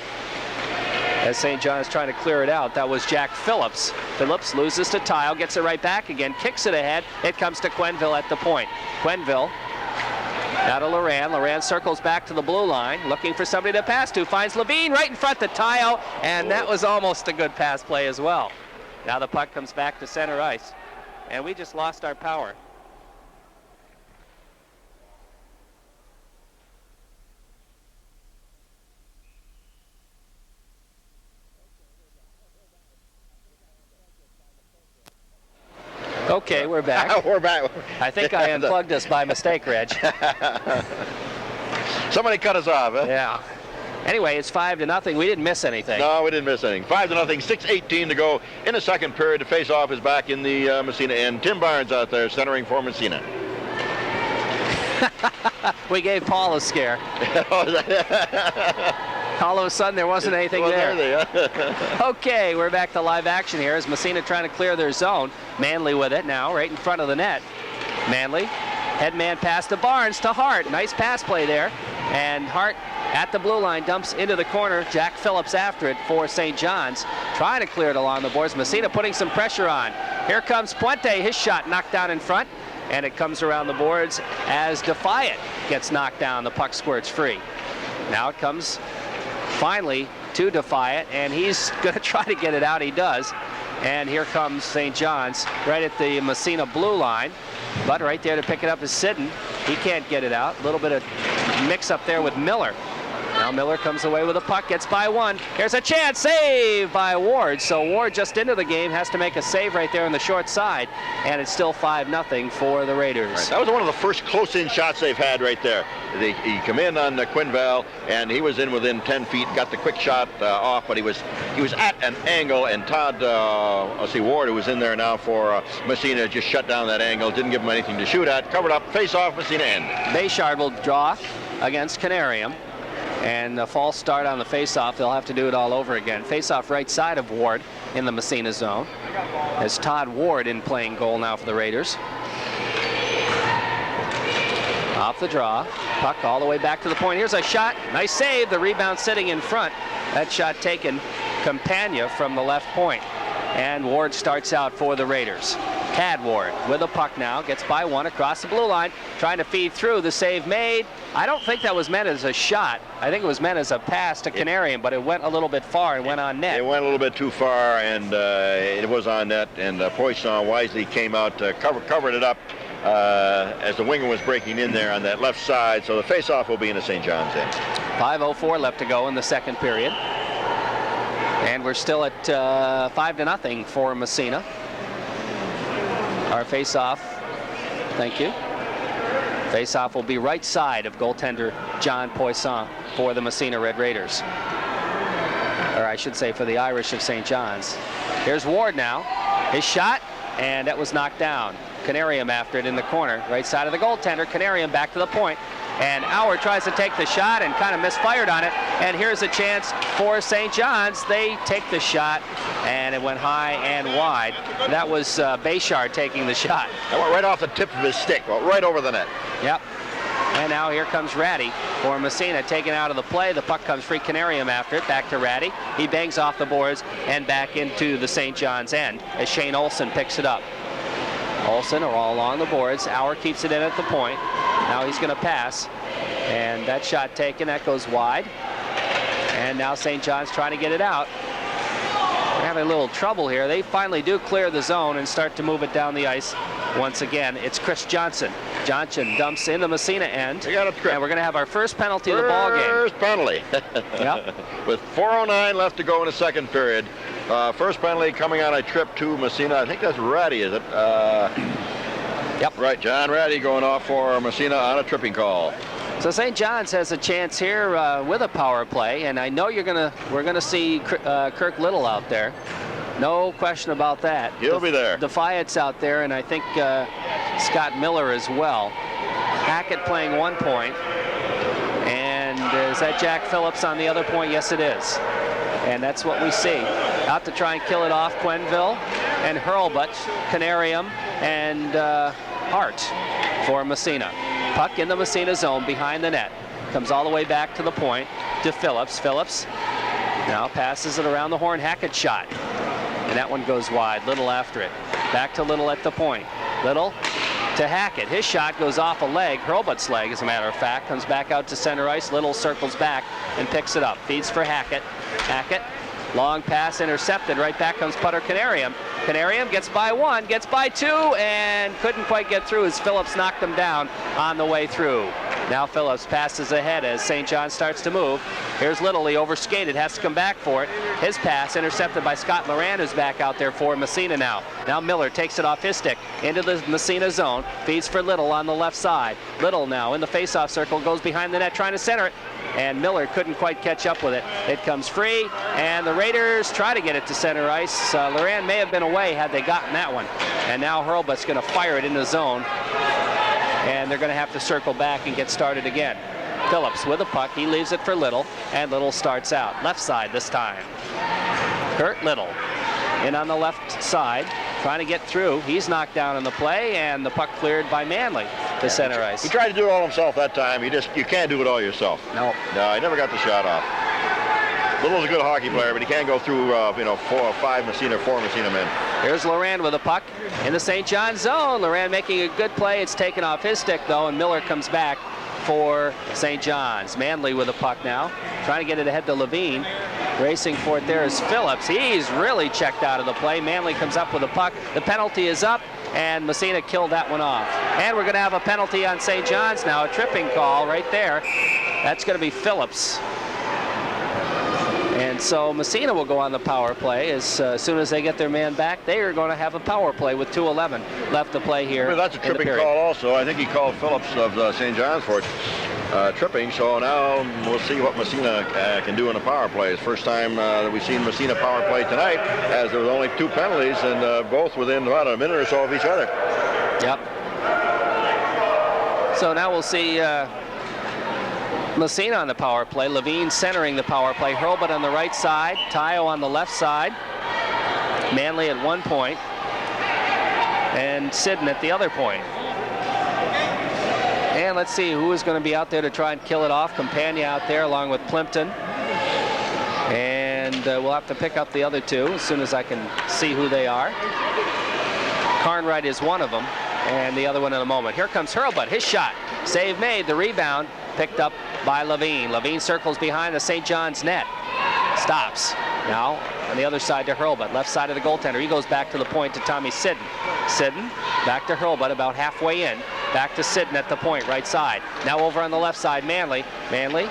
As St. John is trying to clear it out, that was Jack Phillips. Phillips loses to Tile, gets it right back again, kicks it ahead. It comes to Quenneville at the point. Quenneville now to Loran. Loran circles back to the blue line, looking for somebody to pass to. Finds Levine right in front to Tayo, and that was almost a good pass play as well. Now the puck comes back to center ice, and we just lost our power. Okay, we're back. We're back. I think I unplugged us by mistake, Reg. Somebody cut us off, huh? Yeah. Anyway, it's 5-0. We didn't miss anything. No, we didn't miss anything. 5-0, 6:18 to go in the second period. The face-off is back in the Massena end. Tim Barnes out there centering for Massena. We gave Paul a scare. All of a sudden, there wasn't anything there. Okay, we're back to live action here as Massena trying to clear their zone. Manley with it now, right in front of the net. Manley, head man pass to Barnes to Hart. Nice pass play there. And Hart at the blue line dumps into the corner. Jack Phillips after it for St. John's. Trying to clear it along the boards. Massena putting some pressure on. Here comes Puente. His shot knocked down in front. And it comes around the boards as Defiant gets knocked down. The puck squirts free. Now it comes finally to Defiant, and he's going to try to get it out. He does. And here comes St. John's right at the Massena blue line. But right there to pick it up is Sidden. He can't get it out. A little bit of mix up there with Miller. Now Miller comes away with a puck, gets by one. Here's a chance, save by Ward. So Ward just into the game has to make a save right there on the short side, and it's still 5-0 for the Raiders. Right. That was one of the first close-in shots they've had right there. He come in on Quenneville, and he was in within 10 feet, got the quick shot off, but he was at an angle, and Todd, Ward, who was in there now for Massena, just shut down that angle, didn't give him anything to shoot at, covered up, face-off, Massena end. Bayshard will draw against Canarium. And a false start on the faceoff. They'll have to do it all over again. Faceoff right side of Ward in the Massena zone. As Todd Ward in playing goal now for the Raiders. Off the draw. Puck all the way back to the point. Here's a shot. Nice save. The rebound sitting in front. That shot taken Campagna from the left point. And Ward starts out for the Raiders. Tad Ward with a puck now, gets by one across the blue line, trying to feed through. The save made. I don't think that was meant as a shot. I think it was meant as a pass to Canarium, but it went a little bit far and went on net. It went a little bit too far, and it was on net, and Poisson wisely came out, covered it up as the winger was breaking in there on that left side, so the face-off will be in the St. John's end. 5:04 left to go in the second period. And we're still at 5-0 for Massena. Our face-off, thank you. Face-off will be right side of goaltender John Poisson for the Massena Red Raiders. Or I should say for the Irish of St. John's. Here's Ward now. His shot, and that was knocked down. Canarium after it in the corner, right side of the goaltender. Canarium back to the point. And Howard tries to take the shot and kind of misfired on it. And here's a chance for St. John's. They take the shot, and it went high and wide. That was Bayshard taking the shot. That went right off the tip of his stick, well, right over the net. Yep. And now here comes Ratty for Massena, taken out of the play. The puck comes free. Canarium after it. Back to Ratty. He bangs off the boards and back into the St. John's end as Shane Olson picks it up. Olson are all along the boards. Auer keeps it in at the point. Now he's going to pass. And that shot taken. That goes wide. And now St. John's trying to get it out. They're having a little trouble here. They finally do clear the zone and start to move it down the ice. Once again, it's Chris Johnson Johnson dumps in the Massena end. They got a trip. And we're going to have our first penalty of the ball game. First penalty. Yep. With 4:09 left to go in the second period. First penalty coming on a trip to Massena. I think that's Ratty, is it? Yep. Right, John Ratty going off for Massena on a tripping call. So St. John's has a chance here with a power play, and I know we're gonna see Kirk Little out there. No question about that. He'll be there. Defiant's out there, and I think Scott Miller as well. Hackett playing 1 point, and is that Jack Phillips on the other point? Yes, it is. And that's what we see. Out to try and kill it off, Quenville and Hurlbut, Canarium, and Hart for Massena. Puck in the Massena zone behind the net. Comes all the way back to the point to Phillips. Phillips now passes it around the horn. Hackett shot. And that one goes wide. Little after it. Back to Little at the point. Little to Hackett. His shot goes off a leg. Hurlbut's leg, as a matter of fact. Comes back out to center ice. Little circles back and picks it up. Feeds for Hackett. Hackett. Long pass intercepted. Right back comes Putter Canarium. Canarium gets by one, gets by two, and couldn't quite get through as Phillips knocked him down on the way through. Now Phillips passes ahead as St. John starts to move. Here's Little, he overskated, has to come back for it. His pass intercepted by Scott Moran, who's back out there for Massena now. Now Miller takes it off his stick into the Massena zone, feeds for Little on the left side. Little now in the faceoff circle, goes behind the net trying to center it, and Miller couldn't quite catch up with it. It comes free, and the Raiders try to get it to center ice. Loran may have been away had they gotten that one. And now Hurlbut's going to fire it in the zone, and they're going to have to circle back and get started again. Phillips with a puck, he leaves it for Little, and Little starts out. Left side this time. Kurt Little in on the left side, trying to get through. He's knocked down in the play, and the puck cleared by Manley to center ice. He tried to do it all himself that time. You can't do it all yourself. No. No, he never got the shot off. Little's a good hockey player, but he can't go through, 4 or 5 Massena, 4 Massena men. Here's Loran with a puck in the St. John zone. Loran making a good play. It's taken off his stick, though, and Miller comes back for St. John's. Manley with a puck now, trying to get it ahead to Levine. Racing for it there is Phillips. He's really checked out of the play. Manley comes up with a puck. The penalty is up, and Massena killed that one off. And we're going to have a penalty on St. John's now, a tripping call right there. That's going to be Phillips. And so Massena will go on the power play. As soon as they get their man back, they are going to have a power play with 2:11 left to play here. Well, that's a tripping call also. I think he called Phillips of St. John's for it. Tripping, so now we'll see what Massena can do in a power play. It's the first time that we've seen Massena power play tonight, as there was only 2 penalties, and both within about a minute or so of each other. Yep. So now we'll see Massena on the power play. Levine centering the power play. Hurlbut on the right side. Tayo on the left side. Manley at 1 point. And Sidden at the other point. And let's see who is going to be out there to try and kill it off. Campagna out there along with Plimpton. And we'll have to pick up the other 2 as soon as I can see who they are. Carnwright is one of them, and the other one in a moment. Here comes Hurlbut. His shot. Save made. The rebound picked up by Levine. Levine circles behind the St. John's net. Stops. Now on the other side to Hurlbut. Left side of the goaltender. He goes back to the point to Tommy Sidden. Sidden back to Hurlbut about halfway in. Back to Sidden at the point, right side. Now over on the left side, Manley. Manley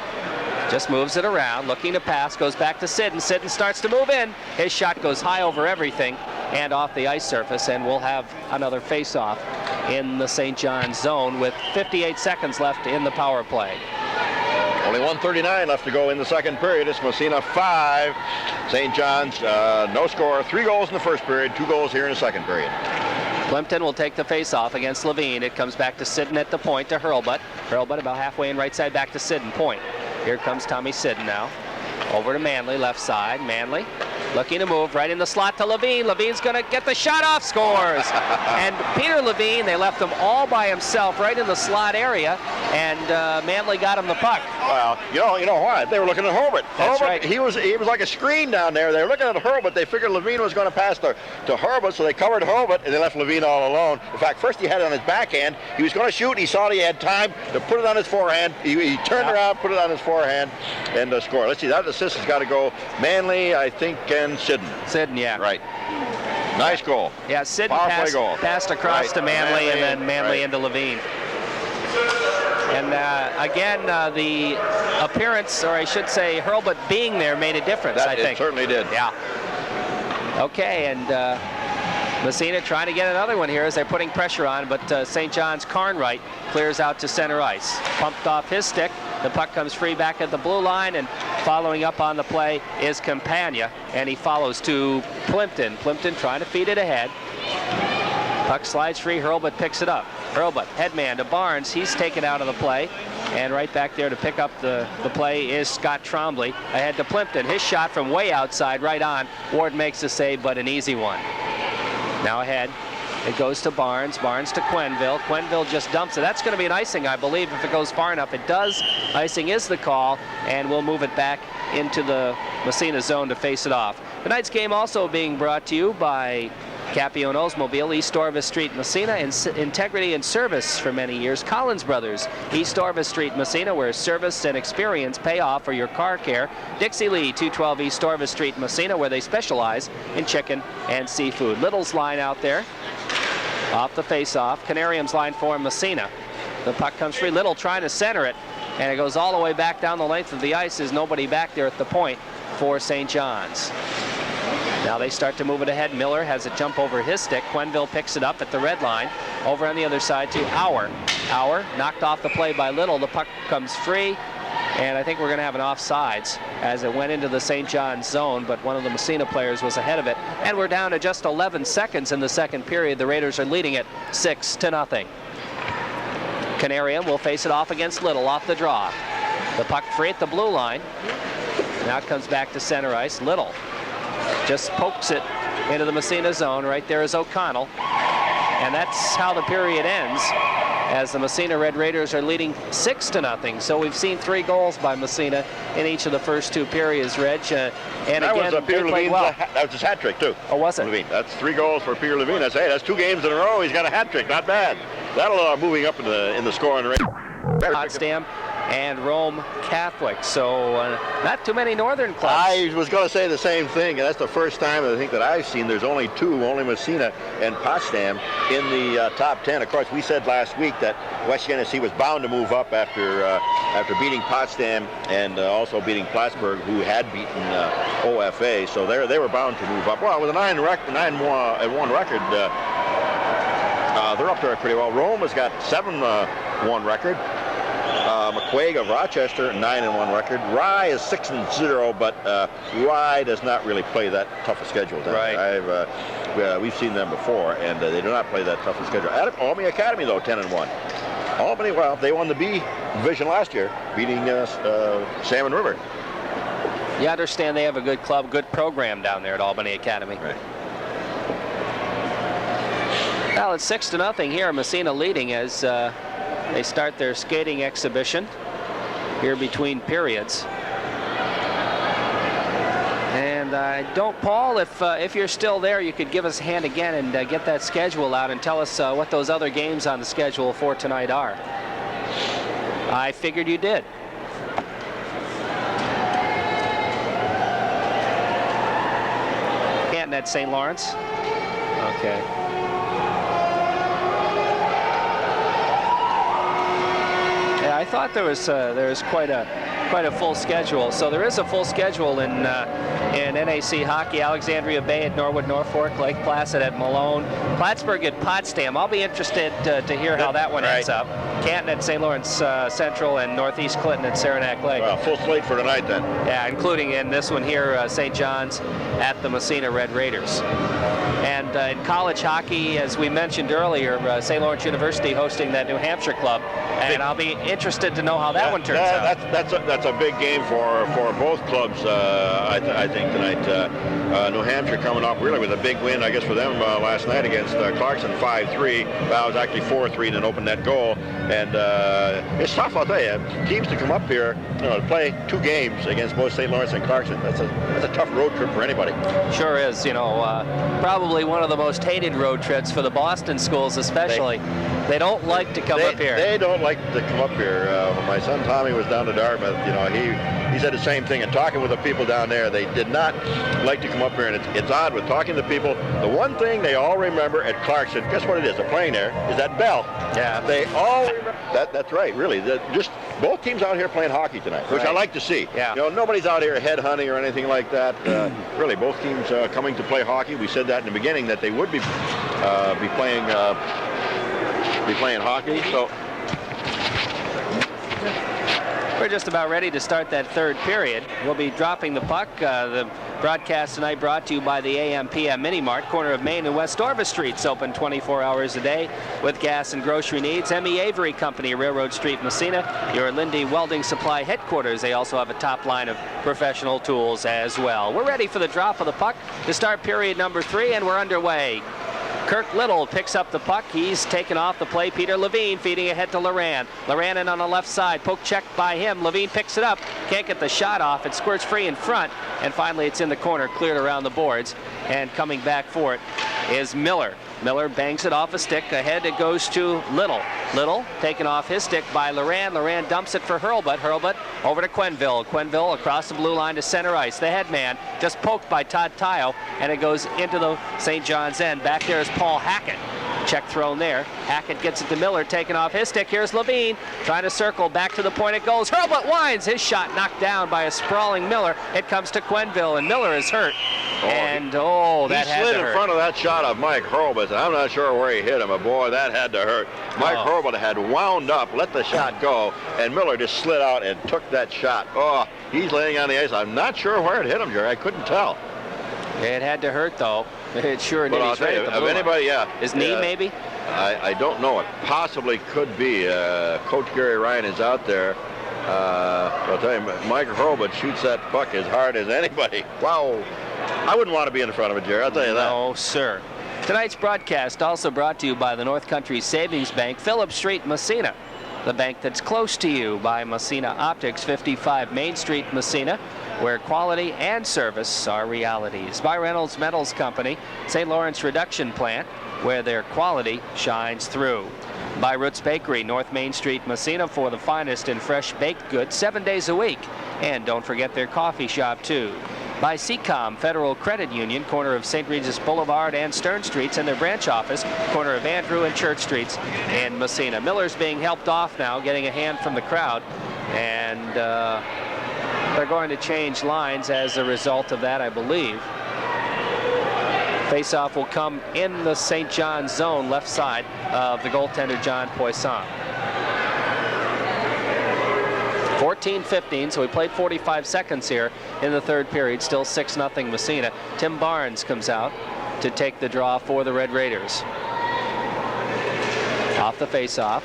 just moves it around, looking to pass, goes back to Sidden. Sidden starts to move in. His shot goes high over everything and off the ice surface, and we'll have another face-off in the St. John's zone with 58 seconds left in the power play. Only 1:39 left to go in the second period. It's Massena 5, St. John's no score. 3 goals in the first period, 2 goals here in the second period. Plimpton will take the face-off against Levine. It comes back to Sidden at the point to Hurlbut. Hurlbut about halfway in, right side, back to Sidden, point. Here comes Tommy Sidden now. Over to Manley, left side. Manley looking to move right in the slot to Levine. Levine's going to get the shot off, scores. And Peter Levine, they left him all by himself right in the slot area, and Manley got him the puck. Well, you know why? They were looking at Hurlbut. That's right. He was like a screen down there. They were looking at Hurlbut. They figured Levine was going to pass to Hurlbut, so they covered Hurlbut, and they left Levine all alone. In fact, first he had it on his backhand. He was going to shoot. He saw he had time to put it on his forehand. He turned around, put it on his forehand, and score. Let's see, that assist has got to go Manley, I think, and Sidden. Sidden, yeah. Right. Nice goal. Yeah, Sidden passed across to Manley, and then Manley into Levine. And again, the appearance, or I should say Hurlbut being there, made a difference, I think. It certainly did. Yeah. Okay, and Massena trying to get another one here as they're putting pressure on, but St. John's Carnwright clears out to center ice. Pumped off his stick. The puck comes free back at the blue line, and following up on the play is Campagna, and he follows to Plimpton. Plimpton trying to feed it ahead. Puck slides free, Hurlbut picks it up. Hurlbut, headman to Barnes, he's taken out of the play. And right back there to pick up the play is Scott Trombley. Ahead to Plimpton, his shot from way outside, right on. Ward makes the save, but an easy one. Now ahead, it goes to Barnes. Barnes to Quenneville. Quenneville just dumps it. That's going to be an icing, I believe, if it goes far enough. It does. Icing is the call, and we'll move it back into the Massena zone to face it off. Tonight's game also being brought to you by Capione Oldsmobile, East Orvis Street, Massena, and integrity and service for many years. Collins Brothers, East Orvis Street, Massena, where service and experience pay off for your car care. Dixie Lee, 212 East Orvis Street, Massena, where they specialize in chicken and seafood. Little's line out there, off the face-off. Canarium's line for Massena. The puck comes free. Little trying to center it, and it goes all the way back down the length of the ice. There's nobody back there at the point for St. John's. Now they start to move it ahead. Miller has a jump over his stick. Quenneville picks it up at the red line. Over on the other side to Auer. Auer knocked off the play by Little. The puck comes free, and I think we're going to have an offsides as it went into the St. John's zone, but one of the Massena players was ahead of it. And we're down to just 11 seconds in the second period. The Raiders are leading it 6-0. Canarium will face it off against Little off the draw. The puck free at the blue line. Now it comes back to center ice. Little just pokes it into the Massena zone. Right there is O'Connell. And that's how the period ends, as the Massena Red Raiders are leading 6-0. So we've seen 3 goals by Massena in each of the first 2 periods, Reg. And that again, was Peter Levine's well. that was his hat trick too. Oh, was it? Levine. That's 3 goals for Peter Levine. That's 2 games in a row. He's got a hat trick. Not bad. That'll moving up in the scoring rate. Potsdam and Rome Catholic. So not too many northern clubs. I was going to say the same thing, and that's the first time I think that I've seen there's only 2, only Massena and Potsdam in the top 10. Of course, we said last week that West Genesee was bound to move up after beating Potsdam and also beating Plattsburgh, who had beaten OFA. So they were bound to move up. Well, with a 9-1 record, they're up there pretty well. Rome has got 7-1 record. McQuaig of Rochester, 9-1 record. Rye is 6-0, but Rye does not really play that tough a schedule. Right. We've seen them before, and they do not play that tough a schedule. Albany Academy, though, 10-1. Albany, well, they won the B division last year, beating Salmon River. You understand they have a good club, good program down there at Albany Academy. Right. Well, it's 6-0 here. Massena leading as they start their skating exhibition here between periods. And Paul, if you're still there, you could give us a hand again and get that schedule out and tell us what those other games on the schedule for tonight are. I figured you did. Canton at St. Lawrence. Okay. I thought there was quite a full schedule. So there is a full schedule in NAC hockey. Alexandria Bay at Norwood, Norfolk, Lake Placid at Malone, Plattsburgh at Potsdam. I'll be interested to hear how that one ends up. Canton at St. Lawrence Central and Northeast Clinton at Saranac Lake. Well, full slate for tonight then. Yeah, including in this one here, St. John's at the Massena Red Raiders. And in college hockey, as we mentioned earlier, St. Lawrence University hosting that New Hampshire club. And I'll be interested to know how that one turns out. That's a big game for both clubs, I think, tonight. New Hampshire coming up really with a big win, I guess, for them last night against Clarkson, 5-3. That was actually 4-3 in an open net goal. And it's tough, I'll tell you. Teams to come up here, to play 2 games against both St. Lawrence and Clarkson. That's a tough road trip for anybody. Sure is. Probably one of the most hated road trips for the Boston schools, especially. They don't like to come up here. They don't like to come up here. When my son Tommy was down to Dartmouth, you know, he said the same thing. And talking with the people down there, they did not like to come up here. And it's odd with talking to people. The one thing they all remember at Clarkson, guess what it is? They're playing there, is that bell. Yeah. They all remember that. That's right, really. Just both teams out here playing hockey tonight, which I like to see. Yeah. You know, nobody's out here headhunting or anything like that. Really, both teams coming to play hockey. We said that in the beginning that they would be playing hockey. So we're just about ready to start that third period. We'll be dropping the puck. The broadcast tonight brought to you by the AM/PM Mini Mart, corner of Main and West Orvis Streets, open 24 hours a day with gas and grocery needs. M.E. Avery Company, Railroad Street, Massena, your Lindy Welding Supply headquarters. They also have a top line of professional tools as well. We're ready for the drop of the puck to start period number 3, and we're underway. Kirk Little picks up the puck. He's taken off the play. Peter Levine feeding ahead to Loran. Loran in on the left side. Poke checked by him. Levine picks it up. Can't get the shot off. It squirts free in front. And finally it's in the corner, cleared around the boards. And coming back for it is Miller. Miller bangs it off a stick. Ahead it goes to Little. Little taken off his stick by Loran. Loran dumps it for Hurlbut. Hurlbut over to Quenneville. Quenneville across the blue line to center ice. The head man just poked by Todd Tayo, and it goes into the St. John's end. Back there is Paul Hackett. Check thrown there. Hackett gets it to Miller, taking off his stick. Here's Levine trying to circle back to the point. It goes. Hurlbut winds. His shot knocked down by a sprawling Miller. It comes to Quenneville, and Miller is hurt. That had to hurt. He slid in front of that shot of Mike Hurlbut, and I'm not sure where he hit him, but boy, that had to hurt. Mike Hurlbut had wound up, let the shot go, and Miller just slid out and took that shot. Oh, he's laying on the ice. I'm not sure where it hit him, Jerry. I couldn't tell. It had to hurt, though. It sure did. I'll tell you, if anybody, his knee, maybe? I don't know. It possibly could be. Coach Gary Ryan is out there. I'll tell you, Mike Hurlbut shoots that puck as hard as anybody. Wow. I wouldn't want to be in front of it, Jerry. I'll tell you that. No, sir. Tonight's broadcast also brought to you by the North Country Savings Bank, Phillip Street, Massena. The bank that's close to you, by Massena Optics, 55 Main Street, Massena, where quality and service are realities. By Reynolds Metals Company, St. Lawrence Reduction Plant, where their quality shines through. By Roots Bakery, North Main Street, Massena, for the finest in fresh baked goods 7 days a week. And don't forget their coffee shop, too. By Seacom Federal Credit Union, corner of St. Regis Boulevard and Stern Streets, and their branch office, corner of Andrew and Church Streets in Massena. Miller's being helped off now, getting a hand from the crowd, and they're going to change lines as a result of that, I believe. Faceoff will come in the St. John's zone, left side of the goaltender, John Poisson. 14-15, so we played 45 seconds here in the third period. Still 6-0 Massena. Tim Barnes comes out to take the draw for the Red Raiders. Off the faceoff.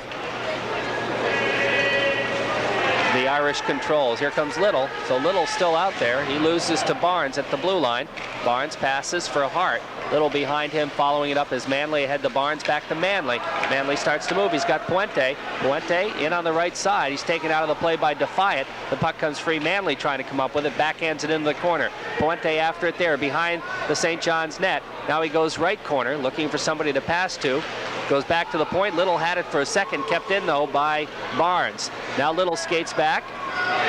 The Irish controls. Here comes Little. So Little's still out there. He loses to Barnes at the blue line. Barnes passes for Hart. Little behind him, following it up as Manley ahead to Barnes, back to Manley. Manley starts to move. He's got Puente. Puente in on the right side. He's taken out of the play by Defiant. The puck comes free. Manley trying to come up with it. Backhands it into the corner. Puente after it there behind the St. John's net. Now he goes right corner, looking for somebody to pass to. Goes back to the point. Little had it for a second, kept in though by Barnes. Now Little skates back,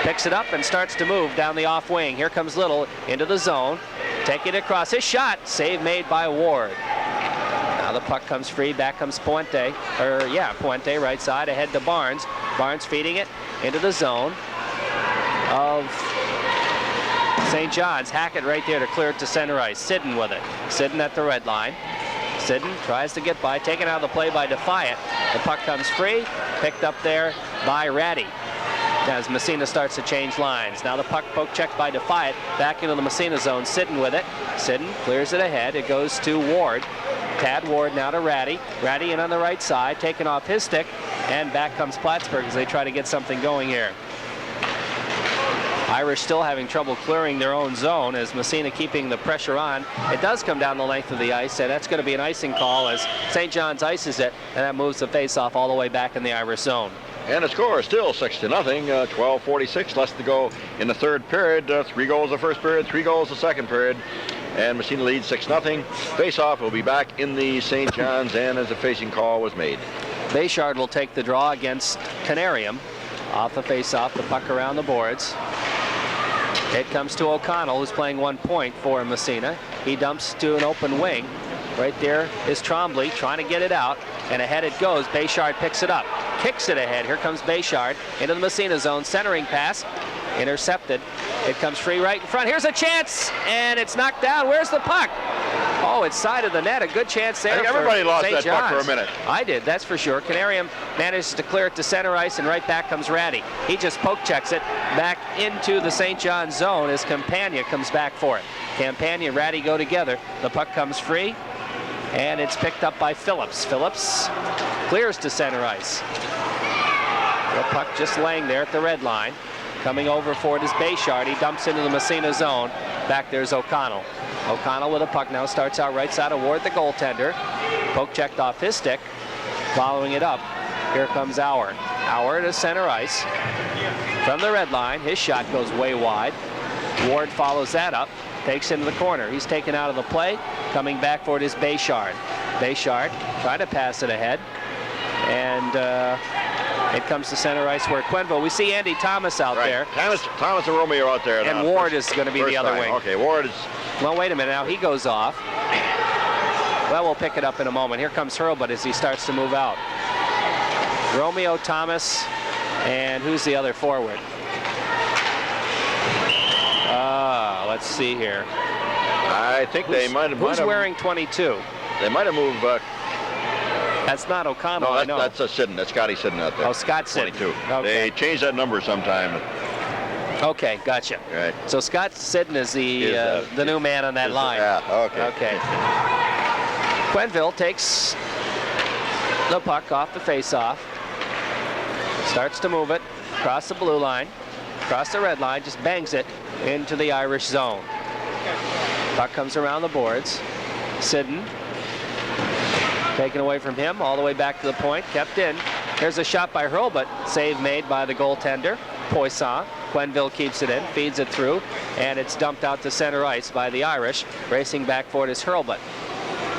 picks it up and starts to move down the off wing. Here comes Little into the zone, taking it across. His shot, save made by Ward. Now the puck comes free, back comes Puente. Puente right side ahead to Barnes. Barnes feeding it into the zone of St. John's. Hackett right there to clear it to center ice. Sidden with it. Sidden at the red line. Sidden tries to get by, taken out of the play by Defiant. The puck comes free, picked up there by Ratty. As Massena starts to change lines. Now the puck poke checked by Defiant, back into the Massena zone. Sidden with it. Sidden clears it ahead. It goes to Ward. Tad Ward now to Ratty. Ratty in on the right side, taken off his stick, and back comes Plattsburgh as they try to get something going here. Irish still having trouble clearing their own zone as Massena keeping the pressure on. It does come down the length of the ice, and that's going to be an icing call as St. John's ices it, and that moves the face-off all the way back in the Irish zone. And the score is still 6-0, 12:46 less to go in the third period. 3 goals the first period, 3 goals the second period. And Massena leads 6-0. Face-off will be back in the St. John's, and as the facing call was made. Bayshard will take the draw against Canarium. Off the face-off, the puck around the boards. It comes to O'Connell, who's playing 1 point for Massena. He dumps to an open wing. Right there is Trombley trying to get it out, and ahead it goes. Bayshard picks it up, kicks it ahead. Here comes Bayshard into the Massena zone. Centering pass, intercepted. It comes free right in front. Here's a chance, and it's knocked down. Where's the puck? Oh, it's side of the net. A good chance there. I think everybody lost St. that John's. puck for a minute. I did, that's for sure. Canarium manages to clear it to center ice, and right back comes Ratty. He just poke checks it back into the St. John's zone as Campagna comes back for it. Campagna and Ratty go together. The puck comes free, and it's picked up by Phillips. Phillips clears to center ice. The puck just laying there at the red line. Coming over for it is Bayshard. He dumps into the Massena zone. Back there's O'Connell. O'Connell with a puck now, starts out right side toward the goaltender. Poke checked off his stick. Following it up, here comes Auer. Auer to center ice. From the red line, his shot goes way wide. Ward follows that up, takes into the corner. He's taken out of the play. Coming back for it is Bayshard. Bayshard trying to pass it ahead. And it comes to center ice where Quenville. We see Andy Thomas out there. Thomas and Romeo out there. And now. Ward is going to be the other wing. Okay, Ward is... Well, wait a minute. Now he goes off. Well, we'll pick it up in a moment. Here comes Hurlbut as he starts to move out. Romeo, Thomas, and who's the other forward? Let's see here. I think they might have... Who's wearing 22? They might have moved... That's not O'Connell. No, that's Sidden. That's Scotty Sidden out there. Oh, Scott Sidden. 22. Okay. They changed that number sometime. Okay, gotcha. Right. So Scott Sidden is the new man on that line. Yeah, okay. Okay. Quenville takes the puck off the face-off. Starts to move it across the blue line, across the red line, just bangs it into the Irish zone. Puck comes around the boards. Sidden taken away from him, all the way back to the point, kept in. Here's a shot by Hurlbut, save made by the goaltender, Poisson. Quenville keeps it in, feeds it through, and it's dumped out to center ice by the Irish. Racing back for it is Hurlbut.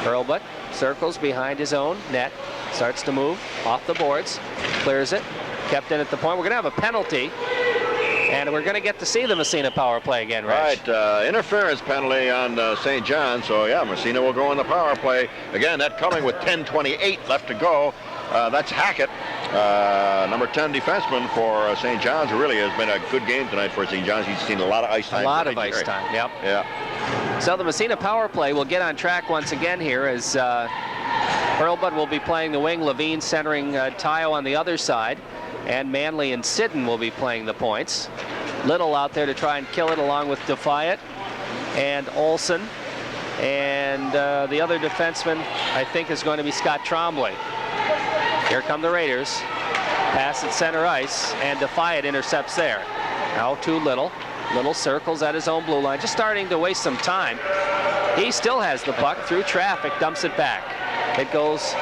Hurlbut circles behind his own net, starts to move off the boards, clears it, kept in at the point. We're going to have a penalty, and we're going to get to see the Massena power play again, Rich. Right, interference penalty on St. John, so yeah, Massena will go in the power play. Again, that coming with 10:28 left to go. That's Hackett, number 10 defenseman for St. John's. It really has been a good game tonight for St. John's. He's seen a lot of ice time. A lot of ice time, yep. Yeah. So the Massena power play will get on track once again here as Hurlbut will be playing the wing, Levine centering Tayo on the other side, and Manley and Sidden will be playing the points. Little out there to try and kill it along with Defiant and Olsen. And the other defenseman, I think, is going to be Scott Trombley. Here come the Raiders. Pass at center ice, and Defiant intercepts there. Now to Little. Little circles at his own blue line, just starting to waste some time. He still has the puck through traffic, dumps it back. It goes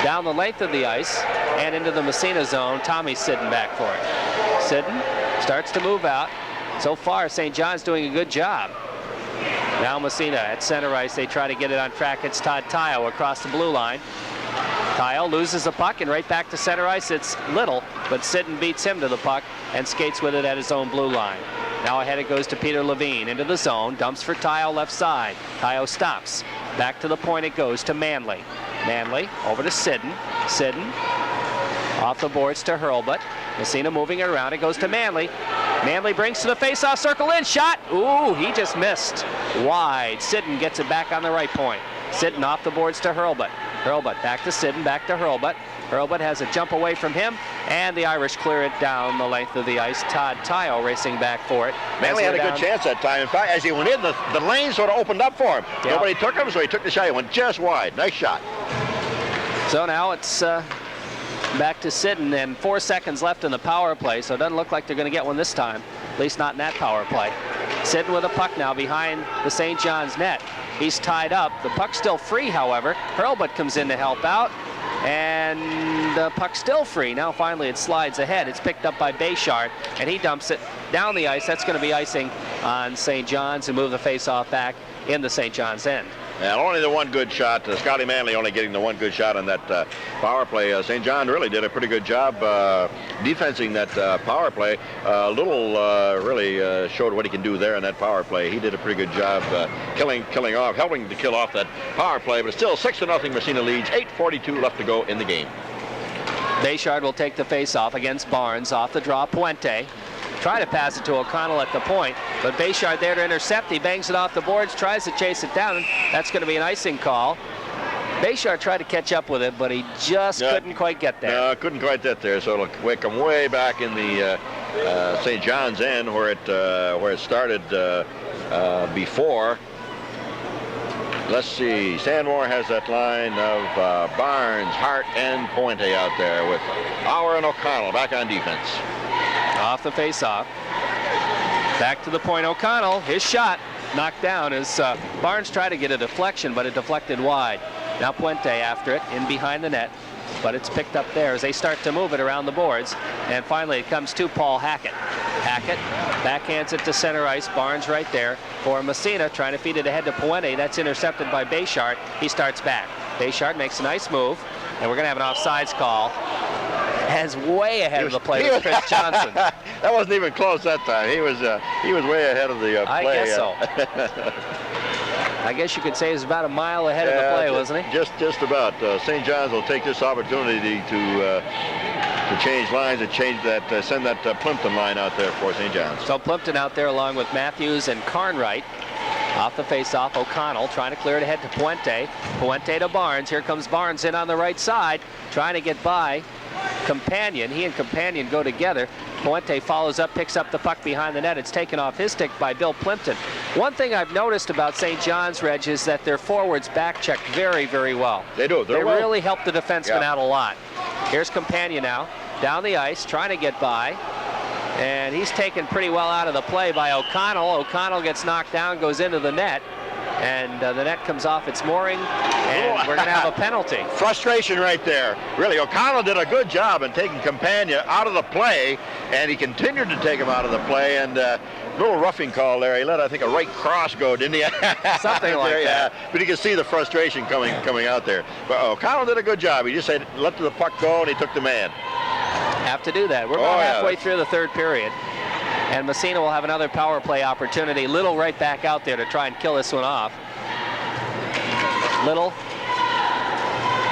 down the length of the ice and into the Massena zone. Tommy Sidden back for it. Sidden starts to move out. So far, St. John's doing a good job. Now Massena at center ice, they try to get it on track. It's Todd Tayo across the blue line. Tayo loses the puck, and right back to center ice, it's Little, but Sidden beats him to the puck and skates with it at his own blue line. Now ahead it goes to Peter Levine, into the zone, dumps for Tayo left side. Tayo stops. Back to the point it goes to Manley. Manley over to Sidden. Sidden off the boards to Hurlbut. Massena moving it around. It goes to Manley. Manley brings to the face-off circle in. Shot. Ooh, he just missed. Wide. Sidden gets it back on the right point. Sidden off the boards to Hurlbut. Hurlbut back to Sidden, back to Hurlbut. Hurlbut has a jump away from him, and the Irish clear it down the length of the ice. Todd Tayo racing back for it. Manley had a good chance that time. In fact, as he went in, the lane sort of opened up for him. Yep. Nobody took him, so he took the shot. He went just wide. Nice shot. So now it's back to Sidden, and 4 seconds left in the power play, so it doesn't look like they're going to get one this time, at least not in that power play. Sidden with a puck now behind the St. John's net. He's tied up. The puck's still free, however. Hurlbut comes in to help out, and the puck's still free. Now finally it slides ahead. It's picked up by Bayshard, and he dumps it down the ice. That's going to be icing on St. John's and move the face-off back in the St. John's end. And only the one good shot. Scotty Manley only getting the one good shot on that power play. St. John really did a pretty good job defensing that power play. Little really showed what he can do there in that power play. He did a pretty good job killing off, helping to kill off that power play. But still 6-0 Massena leads. 8:42 left to go in the game. Bayshard will take the face-off against Barnes. Off the draw, Puente. Try to pass it to O'Connell at the point, but Bayshard there to intercept. He bangs it off the boards, tries to chase it down. That's going to be an icing call. Bayshard tried to catch up with it, but he just couldn't quite get there. No, couldn't quite get there. So it'll come way back in the St. John's end where it started before. Let's see. Sandmore has that line of Barnes, Hart, and Puente out there with Auer and O'Connell back on defense. Off the face-off. Back to the point. O'Connell, his shot knocked down as Barnes tried to get a deflection, but it deflected wide. Now Puente after it, in behind the net, but it's picked up there as they start to move it around the boards. And finally it comes to Paul Hackett. Hackett backhands it to center ice. Barnes right there for Massena, trying to feed it ahead to Puente. That's intercepted by Bayshard. He starts back. Bayshard makes a nice move, and we're going to have an offsides call. As way ahead of the play was Chris Johnson. That wasn't even close that time. He was way ahead of the play. I guess so. I guess you could say he was about a mile ahead of the play, wasn't he? Just about. St. John's will take this opportunity to change lines and send that Plimpton line out there for St. John's. So Plimpton out there along with Matthews and Carnwright. Off the face-off, O'Connell trying to clear it ahead to Puente. Puente to Barnes. Here comes Barnes in on the right side, trying to get by Companion. He and Companion go together. Puente follows up, picks up the puck behind the net. It's taken off his stick by Bill Plimpton. One thing I've noticed about St. John's, Reg, is that their forwards back-check very, very well. They do. They really help the defenseman out a lot. Here's Companion now, down the ice, trying to get by. And he's taken pretty well out of the play by O'Connell. O'Connell gets knocked down, goes into the net. And the net comes off its mooring, and we're going to have a penalty. Frustration right there. Really, O'Connell did a good job in taking Campagna out of the play, and he continued to take him out of the play. And little roughing call there. He let, I think, a right cross go, didn't he? Something like that. Yeah. But you can see the frustration coming out there. But O'Connell did a good job. He just said, let the puck go, and he took the man. Have to do that. We're about halfway through the third period. And Massena will have another power play opportunity. Little right back out there to try and kill this one off. Little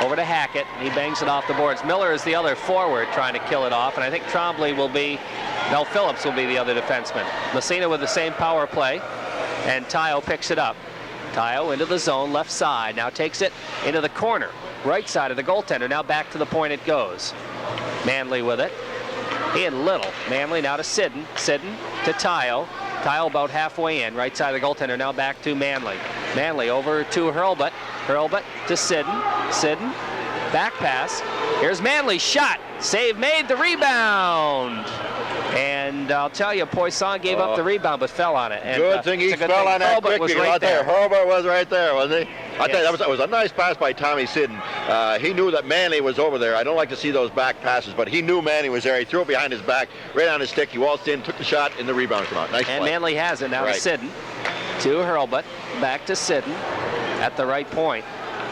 over to Hackett. He bangs it off the boards. Miller is the other forward trying to kill it off. And I think Phillips will be the other defenseman. Massena with the same power play. And Tayo picks it up. Tayo into the zone, left side. Now takes it into the corner. Right side of the goaltender. Now back to the point it goes. Manley with it. He and Little. Manley now to Sidden. Sidden to Tayo. Tayo about halfway in. Right side of the goaltender. Now back to Manley. Manley over to Hurlbut. Hurlbut to Sidden. Sidden. Back pass. Here's Manley's shot. Save made. The rebound. And I'll tell you, Poisson gave up the rebound but fell on it. And, good thing he fell on that quick. Was right there. Hurlbut was right there, wasn't he? I tell you, that was a nice pass by Tommy Sidden. He knew that Manley was over there. I don't like to see those back passes, but he knew Manley was there. He threw it behind his back, right on his stick. He waltzed in, took the shot, and the rebound came out. Nice and play. Manley has it now to Sidden. To Hurlbut. Back to Sidden at the right point.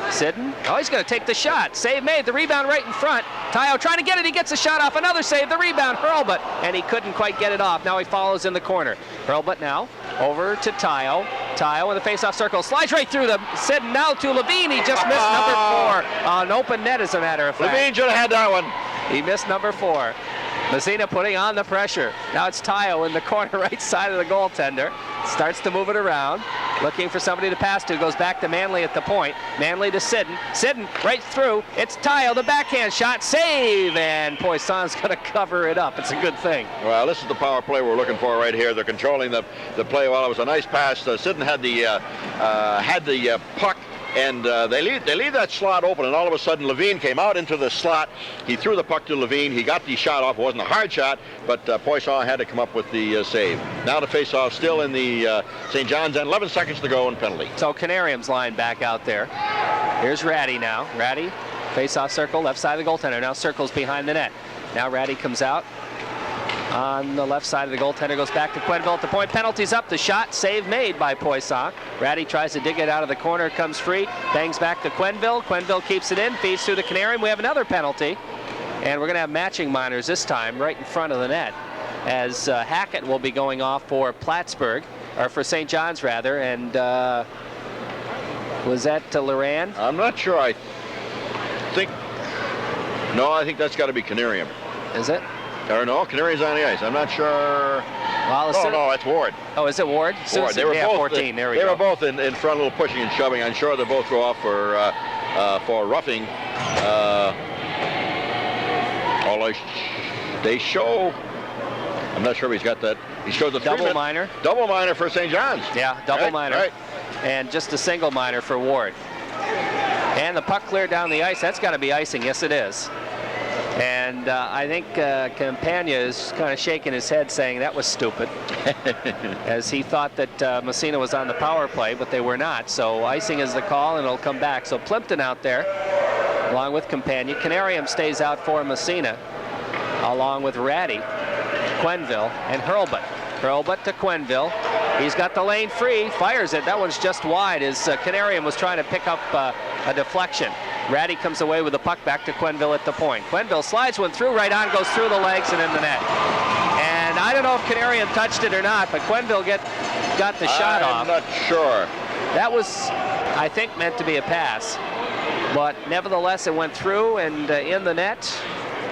Sidden, he's going to take the shot. Save made, the rebound right in front. Tayo trying to get it, he gets a shot off. Another save, the rebound, Hurlbut, and he couldn't quite get it off. Now he follows in the corner. Hurlbut now over to Tayo. Tayo in the face-off circle, slides right through the Sidden, now to Levine. He just missed number 4 on open net, as a matter of fact. Levine should have had that one. He missed number 4. Massena putting on the pressure. Now it's Tayo in the corner right side of the goaltender. Starts to move it around. Looking for somebody to pass to. Goes back to Manley at the point. Manley to Sidden. Sidden right through. It's Tayo, the backhand shot. Save! And Poisson's going to cover it up. It's a good thing. Well, this is the power play we're looking for right here. They're controlling the play well. It was a nice pass. Sidden had the puck. And they leave that slot open, and all of a sudden Levine came out into the slot. He threw the puck to Levine. He got the shot off. It wasn't a hard shot, but Poisson had to come up with the save. Now the face-off still in the St. John's end. 11 seconds to go and penalty. So Canarium's line back out there. Here's Ratty now. Ratty, face-off circle, left side of the goaltender. Now circles behind the net. Now Ratty comes out on the left side of the goaltender. Goes back to Quenneville at the point. Penalty's up. The shot. Save made by Poisson. Ratty tries to dig it out of the corner. Comes free. Bangs back to Quenneville. Quenneville keeps it in. Feeds through the Canarium. We have another penalty. And we're going to have matching minors this time right in front of the net, as Hackett will be going off for Plattsburgh, or for St. John's rather. And was that Loran? I'm not sure. I think that's got to be Canarium. Is it? Or no, Canarium's on the ice. I'm not sure. Well, no, that's Ward. Oh, is it Ward? Ward. They were both 14. There we go. They were both in front, a little pushing and shoving. I'm sure they both go off for roughing. Although they show, I'm not sure if he's got that. He shows a double minor. Double minor for St. John's. Yeah, double minor. Right. And just a single minor for Ward. And the puck cleared down the ice. That's got to be icing. Yes, it is. And I think Campagna is kind of shaking his head saying that was stupid, as he thought that Massena was on the power play, but they were not. So icing is the call, and it'll come back. So Plimpton out there, along with Campagna. Canarium stays out for Massena, along with Ratty, Quenneville, and Hurlbut. Hurlbut to Quenneville. He's got the lane free, fires it. That one's just wide, as Canarium was trying to pick up a deflection. Ratty comes away with the puck back to Quenneville at the point. Quenneville slides one through, right on, goes through the legs and in the net. And I don't know if Canarium touched it or not, but Quenneville got the shot off. I'm not sure. That was, I think, meant to be a pass. But nevertheless, it went through and in the net.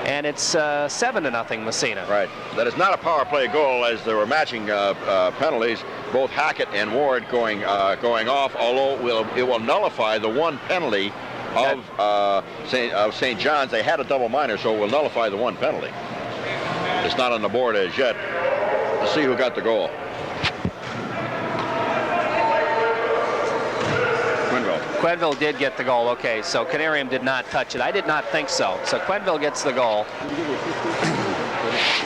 And it's 7-0 Massena. Right. That is not a power play goal, as there were matching penalties. Both Hackett and Ward going off, although it will nullify the one penalty of St. John's. They had a double minor, so it will nullify the one penalty. It's not on the board as yet. Let's see who got the goal. Quenneville did get the goal. Okay, so Canarium did not touch it. I did not think so. So Quenneville gets the goal.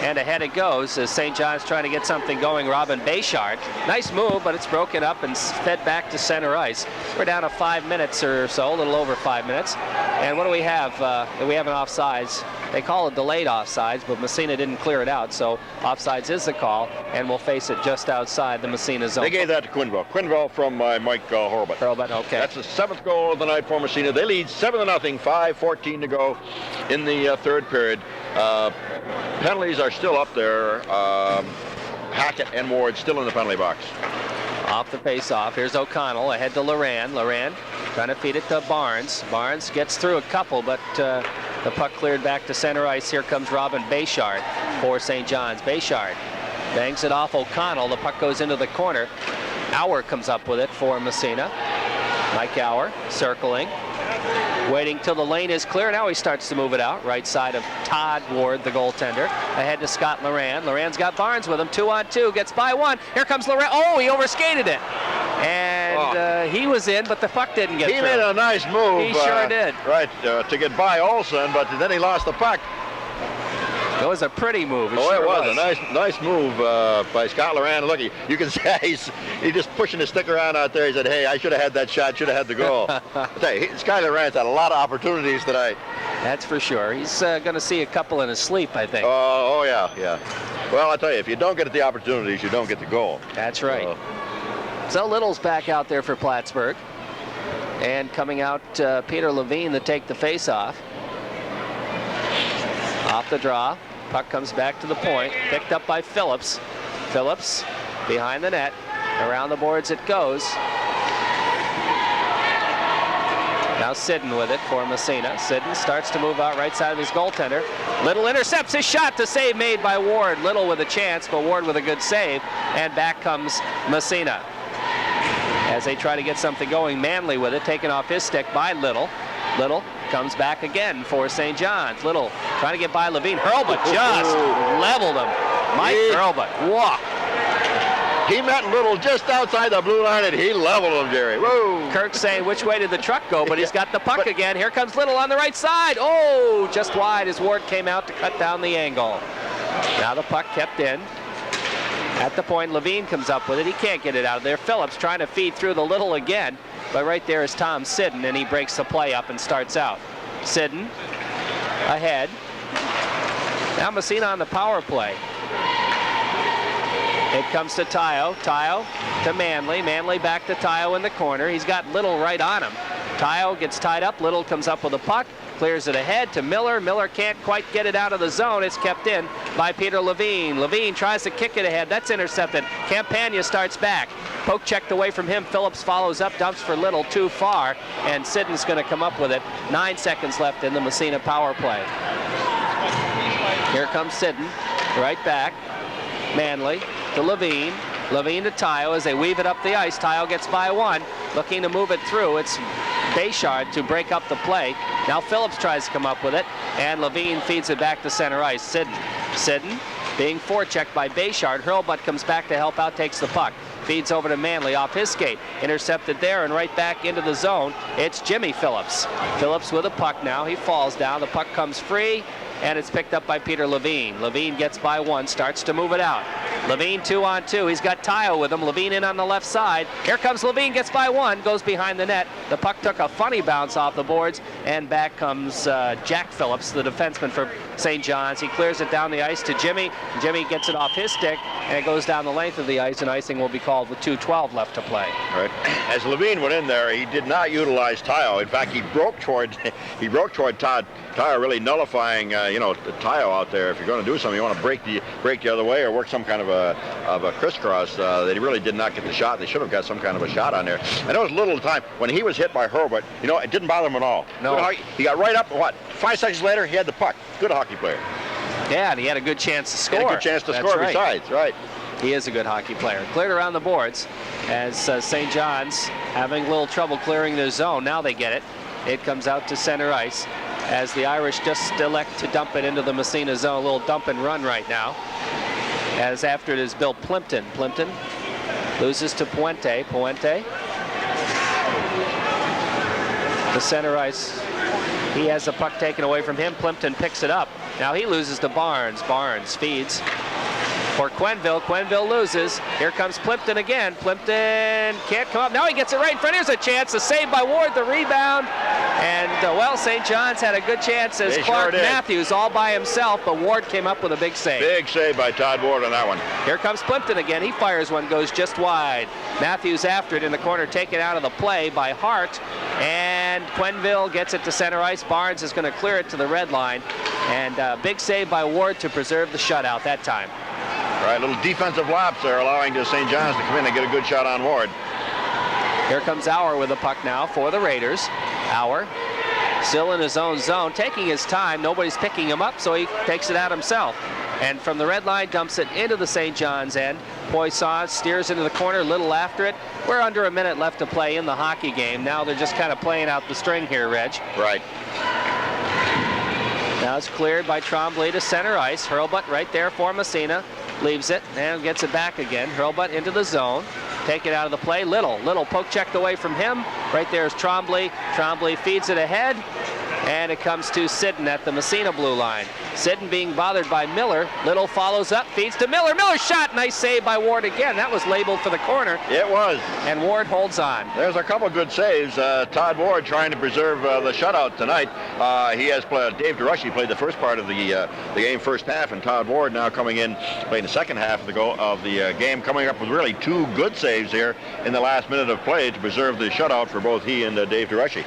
And ahead it goes as St. John's trying to get something going. Robin Bayshard. Nice move, but it's broken up and fed back to center ice. We're down to 5 minutes or so, a little over 5 minutes. And what do we have? We have an offsides. They call it delayed offsides, but Massena didn't clear it out, so offsides is the call, and we'll face it just outside the Massena zone. They gave that to Quenneville. Quenneville from Mike Hurlbut. Hurlbut, okay. That's the 7th goal of the night for Massena. They lead 7-0, 5:14 to go in the third period. Penalties are still up there. Hackett and Ward still in the penalty box. Off the face-off. Here's O'Connell ahead to Loran. Loran trying to feed it to Barnes. Barnes gets through a couple, but the puck cleared back to center ice. Here comes Robin Bayshard for St. John's. Bayshard bangs it off O'Connell. The puck goes into the corner. Auer comes up with it for Massena. Mike Auer circling, waiting till the lane is clear. Now he starts to move it out. Right side of Todd Ward, the goaltender. Ahead to Scott Loran. Loran's got Barnes with him. 2-on-2. Gets by one. Here comes Loran. Oh, he overskated it. And he was in, but the puck didn't get through. He made a nice move. He sure did. Right, to get by Olsen, but then he lost the puck. It was a pretty move. It was a nice move by Scott Loran. Look, you can see he's just pushing his stick around out there. He said, hey, I should have had that shot, should have had the goal. I tell you, Scott Loran's had a lot of opportunities tonight. That's for sure. He's going to see a couple in his sleep, I think. Oh, yeah. Well, I tell you, if you don't get the opportunities, you don't get the goal. That's right. So Little's back out there for Plattsburgh. And coming out, Peter Levine to take the face-off. Off the draw. Puck comes back to the point. Picked up by Phillips. Phillips behind the net. Around the boards it goes. Now Sidden with it for Massena. Sidden starts to move out right side of his goaltender. Little intercepts his shot. The save made by Ward. Little with a chance, but Ward with a good save. And back comes Massena as they try to get something going. Manley with it, taken off his stick by Little. Little comes back again for St. John's. Little trying to get by Levine. Hurlbut just leveled him. Mike Hurlbut. Whoa. He met Little just outside the blue line, and he leveled him, Jerry. Whoa. Kirk saying, which way did the truck go? But he's got the puck again. Here comes Little on the right side. Oh, just wide as Ward came out to cut down the angle. Now the puck kept in. At the point, Levine comes up with it. He can't get it out of there. Phillips trying to feed through the Little again. But right there is Tom Sidden, and he breaks the play up and starts out. Sidden ahead. Now Massena on the power play. It comes to Tayo. Tayo to Manley. Manley back to Tayo in the corner. He's got Little right on him. Tayo gets tied up. Little comes up with a puck. Clears it ahead to Miller. Miller can't quite get it out of the zone. It's kept in by Peter Levine. Levine tries to kick it ahead. That's intercepted. Campagna starts back. Poke checked away from him. Phillips follows up, dumps for Little too far, and Sidden's going to come up with it. 9 seconds left in the Massena power play. Here comes Sidden, right back. Manley to Levine. Levine to Tayo as they weave it up the ice. Tayo gets by one, looking to move it through. It's Bayshard to break up the play. Now Phillips tries to come up with it, and Levine feeds it back to center ice. Sidden being forechecked by Bayshard. Hurlbut comes back to help out, takes the puck. Feeds over to Manley off his skate. Intercepted there and right back into the zone. It's Jimmy Phillips. Phillips with a puck now. He falls down. The puck comes free, and it's picked up by Peter Levine. Levine gets by one, starts to move it out. Levine 2-on-2. He's got Tayo with him. Levine in on the left side. Here comes Levine, gets by one, goes behind the net. The puck took a funny bounce off the boards, and back comes Jack Phillips, the defenseman for St. John's. He clears it down the ice to Jimmy. Jimmy gets it off his stick, and it goes down the length of the ice, and icing will be called with 2:12 left to play. Right. As Levine went in there, he did not utilize Tayo. In fact, he broke toward Todd. Tayo really nullifying, Tayo out there. If you're going to do something, you want to break the other way or work some kind of a crisscross. They really did not get the shot. They should have got some kind of a shot on there. And there was little time when he was hit by Hurlbut. It didn't bother him at all. No. He got right up. 5 seconds later, he had the puck. Good hockey player. Yeah, and he had a good chance to score. He had a good chance to score besides, right. He is a good hockey player. Cleared around the boards as St. John's having a little trouble clearing their zone. Now they get it. It comes out to center ice as the Irish just elect to dump it into the Massena zone. A little dump and run right now. As after it is Bill Plimpton. Plimpton loses to Puente. Puente to center ice. He has the puck taken away from him. Plimpton picks it up. Now he loses to Barnes. Barnes feeds for Quenneville. Quenneville loses. Here comes Plimpton again. Plimpton can't come up. Now he gets it right in front. Here's a chance. A save by Ward, the rebound. And, St. John's had a good chance as Clark Matthews all by himself, but Ward came up with a big save. Big save by Todd Ward on that one. Here comes Plimpton again. He fires one, goes just wide. Matthews after it in the corner, taken out of the play by Hart. And Quenneville gets it to center ice. Barnes is going to clear it to the red line. And big save by Ward to preserve the shutout that time. All right, little defensive lapse there, allowing St. John's to come in and get a good shot on Ward. Here comes Auer with the puck now for the Raiders. Auer still in his own zone, taking his time. Nobody's picking him up, so he takes it out himself. And from the red line, dumps it into the St. John's end. Poisson steers into the corner, Little after it. We're under a minute left to play in the hockey game. Now they're just kind of playing out the string here, Reg. Right. Now it's cleared by Trombley to center ice. Hurlbut right there for Massena. Leaves it and gets it back again. Hurlbut into the zone. Take it out of the play. Little poke checked away from him. Right there is Trombley. Trombley feeds it ahead. And it comes to Sidden at the Massena blue line. Sidden being bothered by Miller. Little follows up, feeds to Miller. Miller shot, nice save by Ward again. That was labeled for the corner. It was. And Ward holds on. There's a couple good saves. Todd Ward trying to preserve the shutout tonight. He has played. Dave DeRushy played the first part of the game, first half, and Todd Ward now coming in, playing the second half of the game, coming up with really two good saves here in the last minute of play to preserve the shutout for both he and Dave DeRushy.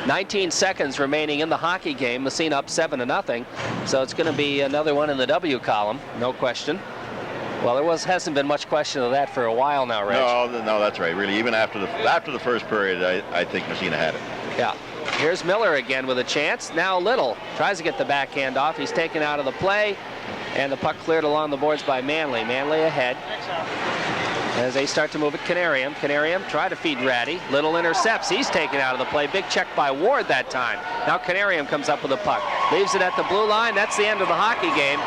19 seconds remaining in the hockey game. Massena up 7-0. So it's going to be another one in the W column, no question. Well, hasn't been much question of that for a while now, Reg. No, that's right. Really, even after the first period, I think Massena had it. Yeah. Here's Miller again with a chance. Now Little tries to get the backhand off. He's taken out of the play, and the puck cleared along the boards by Manley. Manley ahead. As they start to move it, Canarium. Canarium try to feed Ratty. Little intercepts. He's taken out of the play. Big check by Ward that time. Now Canarium comes up with a puck. Leaves it at the blue line. That's the end of the hockey game.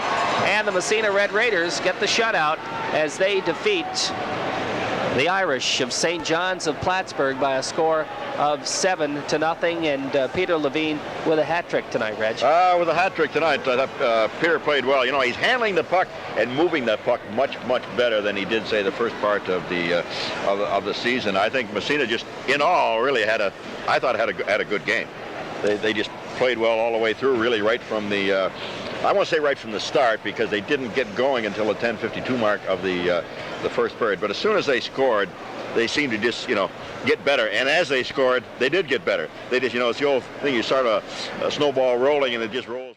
And the Massena Red Raiders get the shutout as they defeat the Irish of St. John's of Plattsburgh by a score of 7-0. And Peter Levine with a hat trick tonight, Reg. With a hat trick tonight, I thought Peter played well. He's handling the puck and moving that puck much better than he did, say, the first part of the season. I think Massena just, in all, really had a good game. They just played well all the way through, really, right from the I won't say right from the start, because they didn't get going until the 10:52 mark of the first period. But as soon as they scored, they seemed to just, get better. And as they scored, they did get better. They just, it's the old thing, you start a snowball rolling and it just rolls.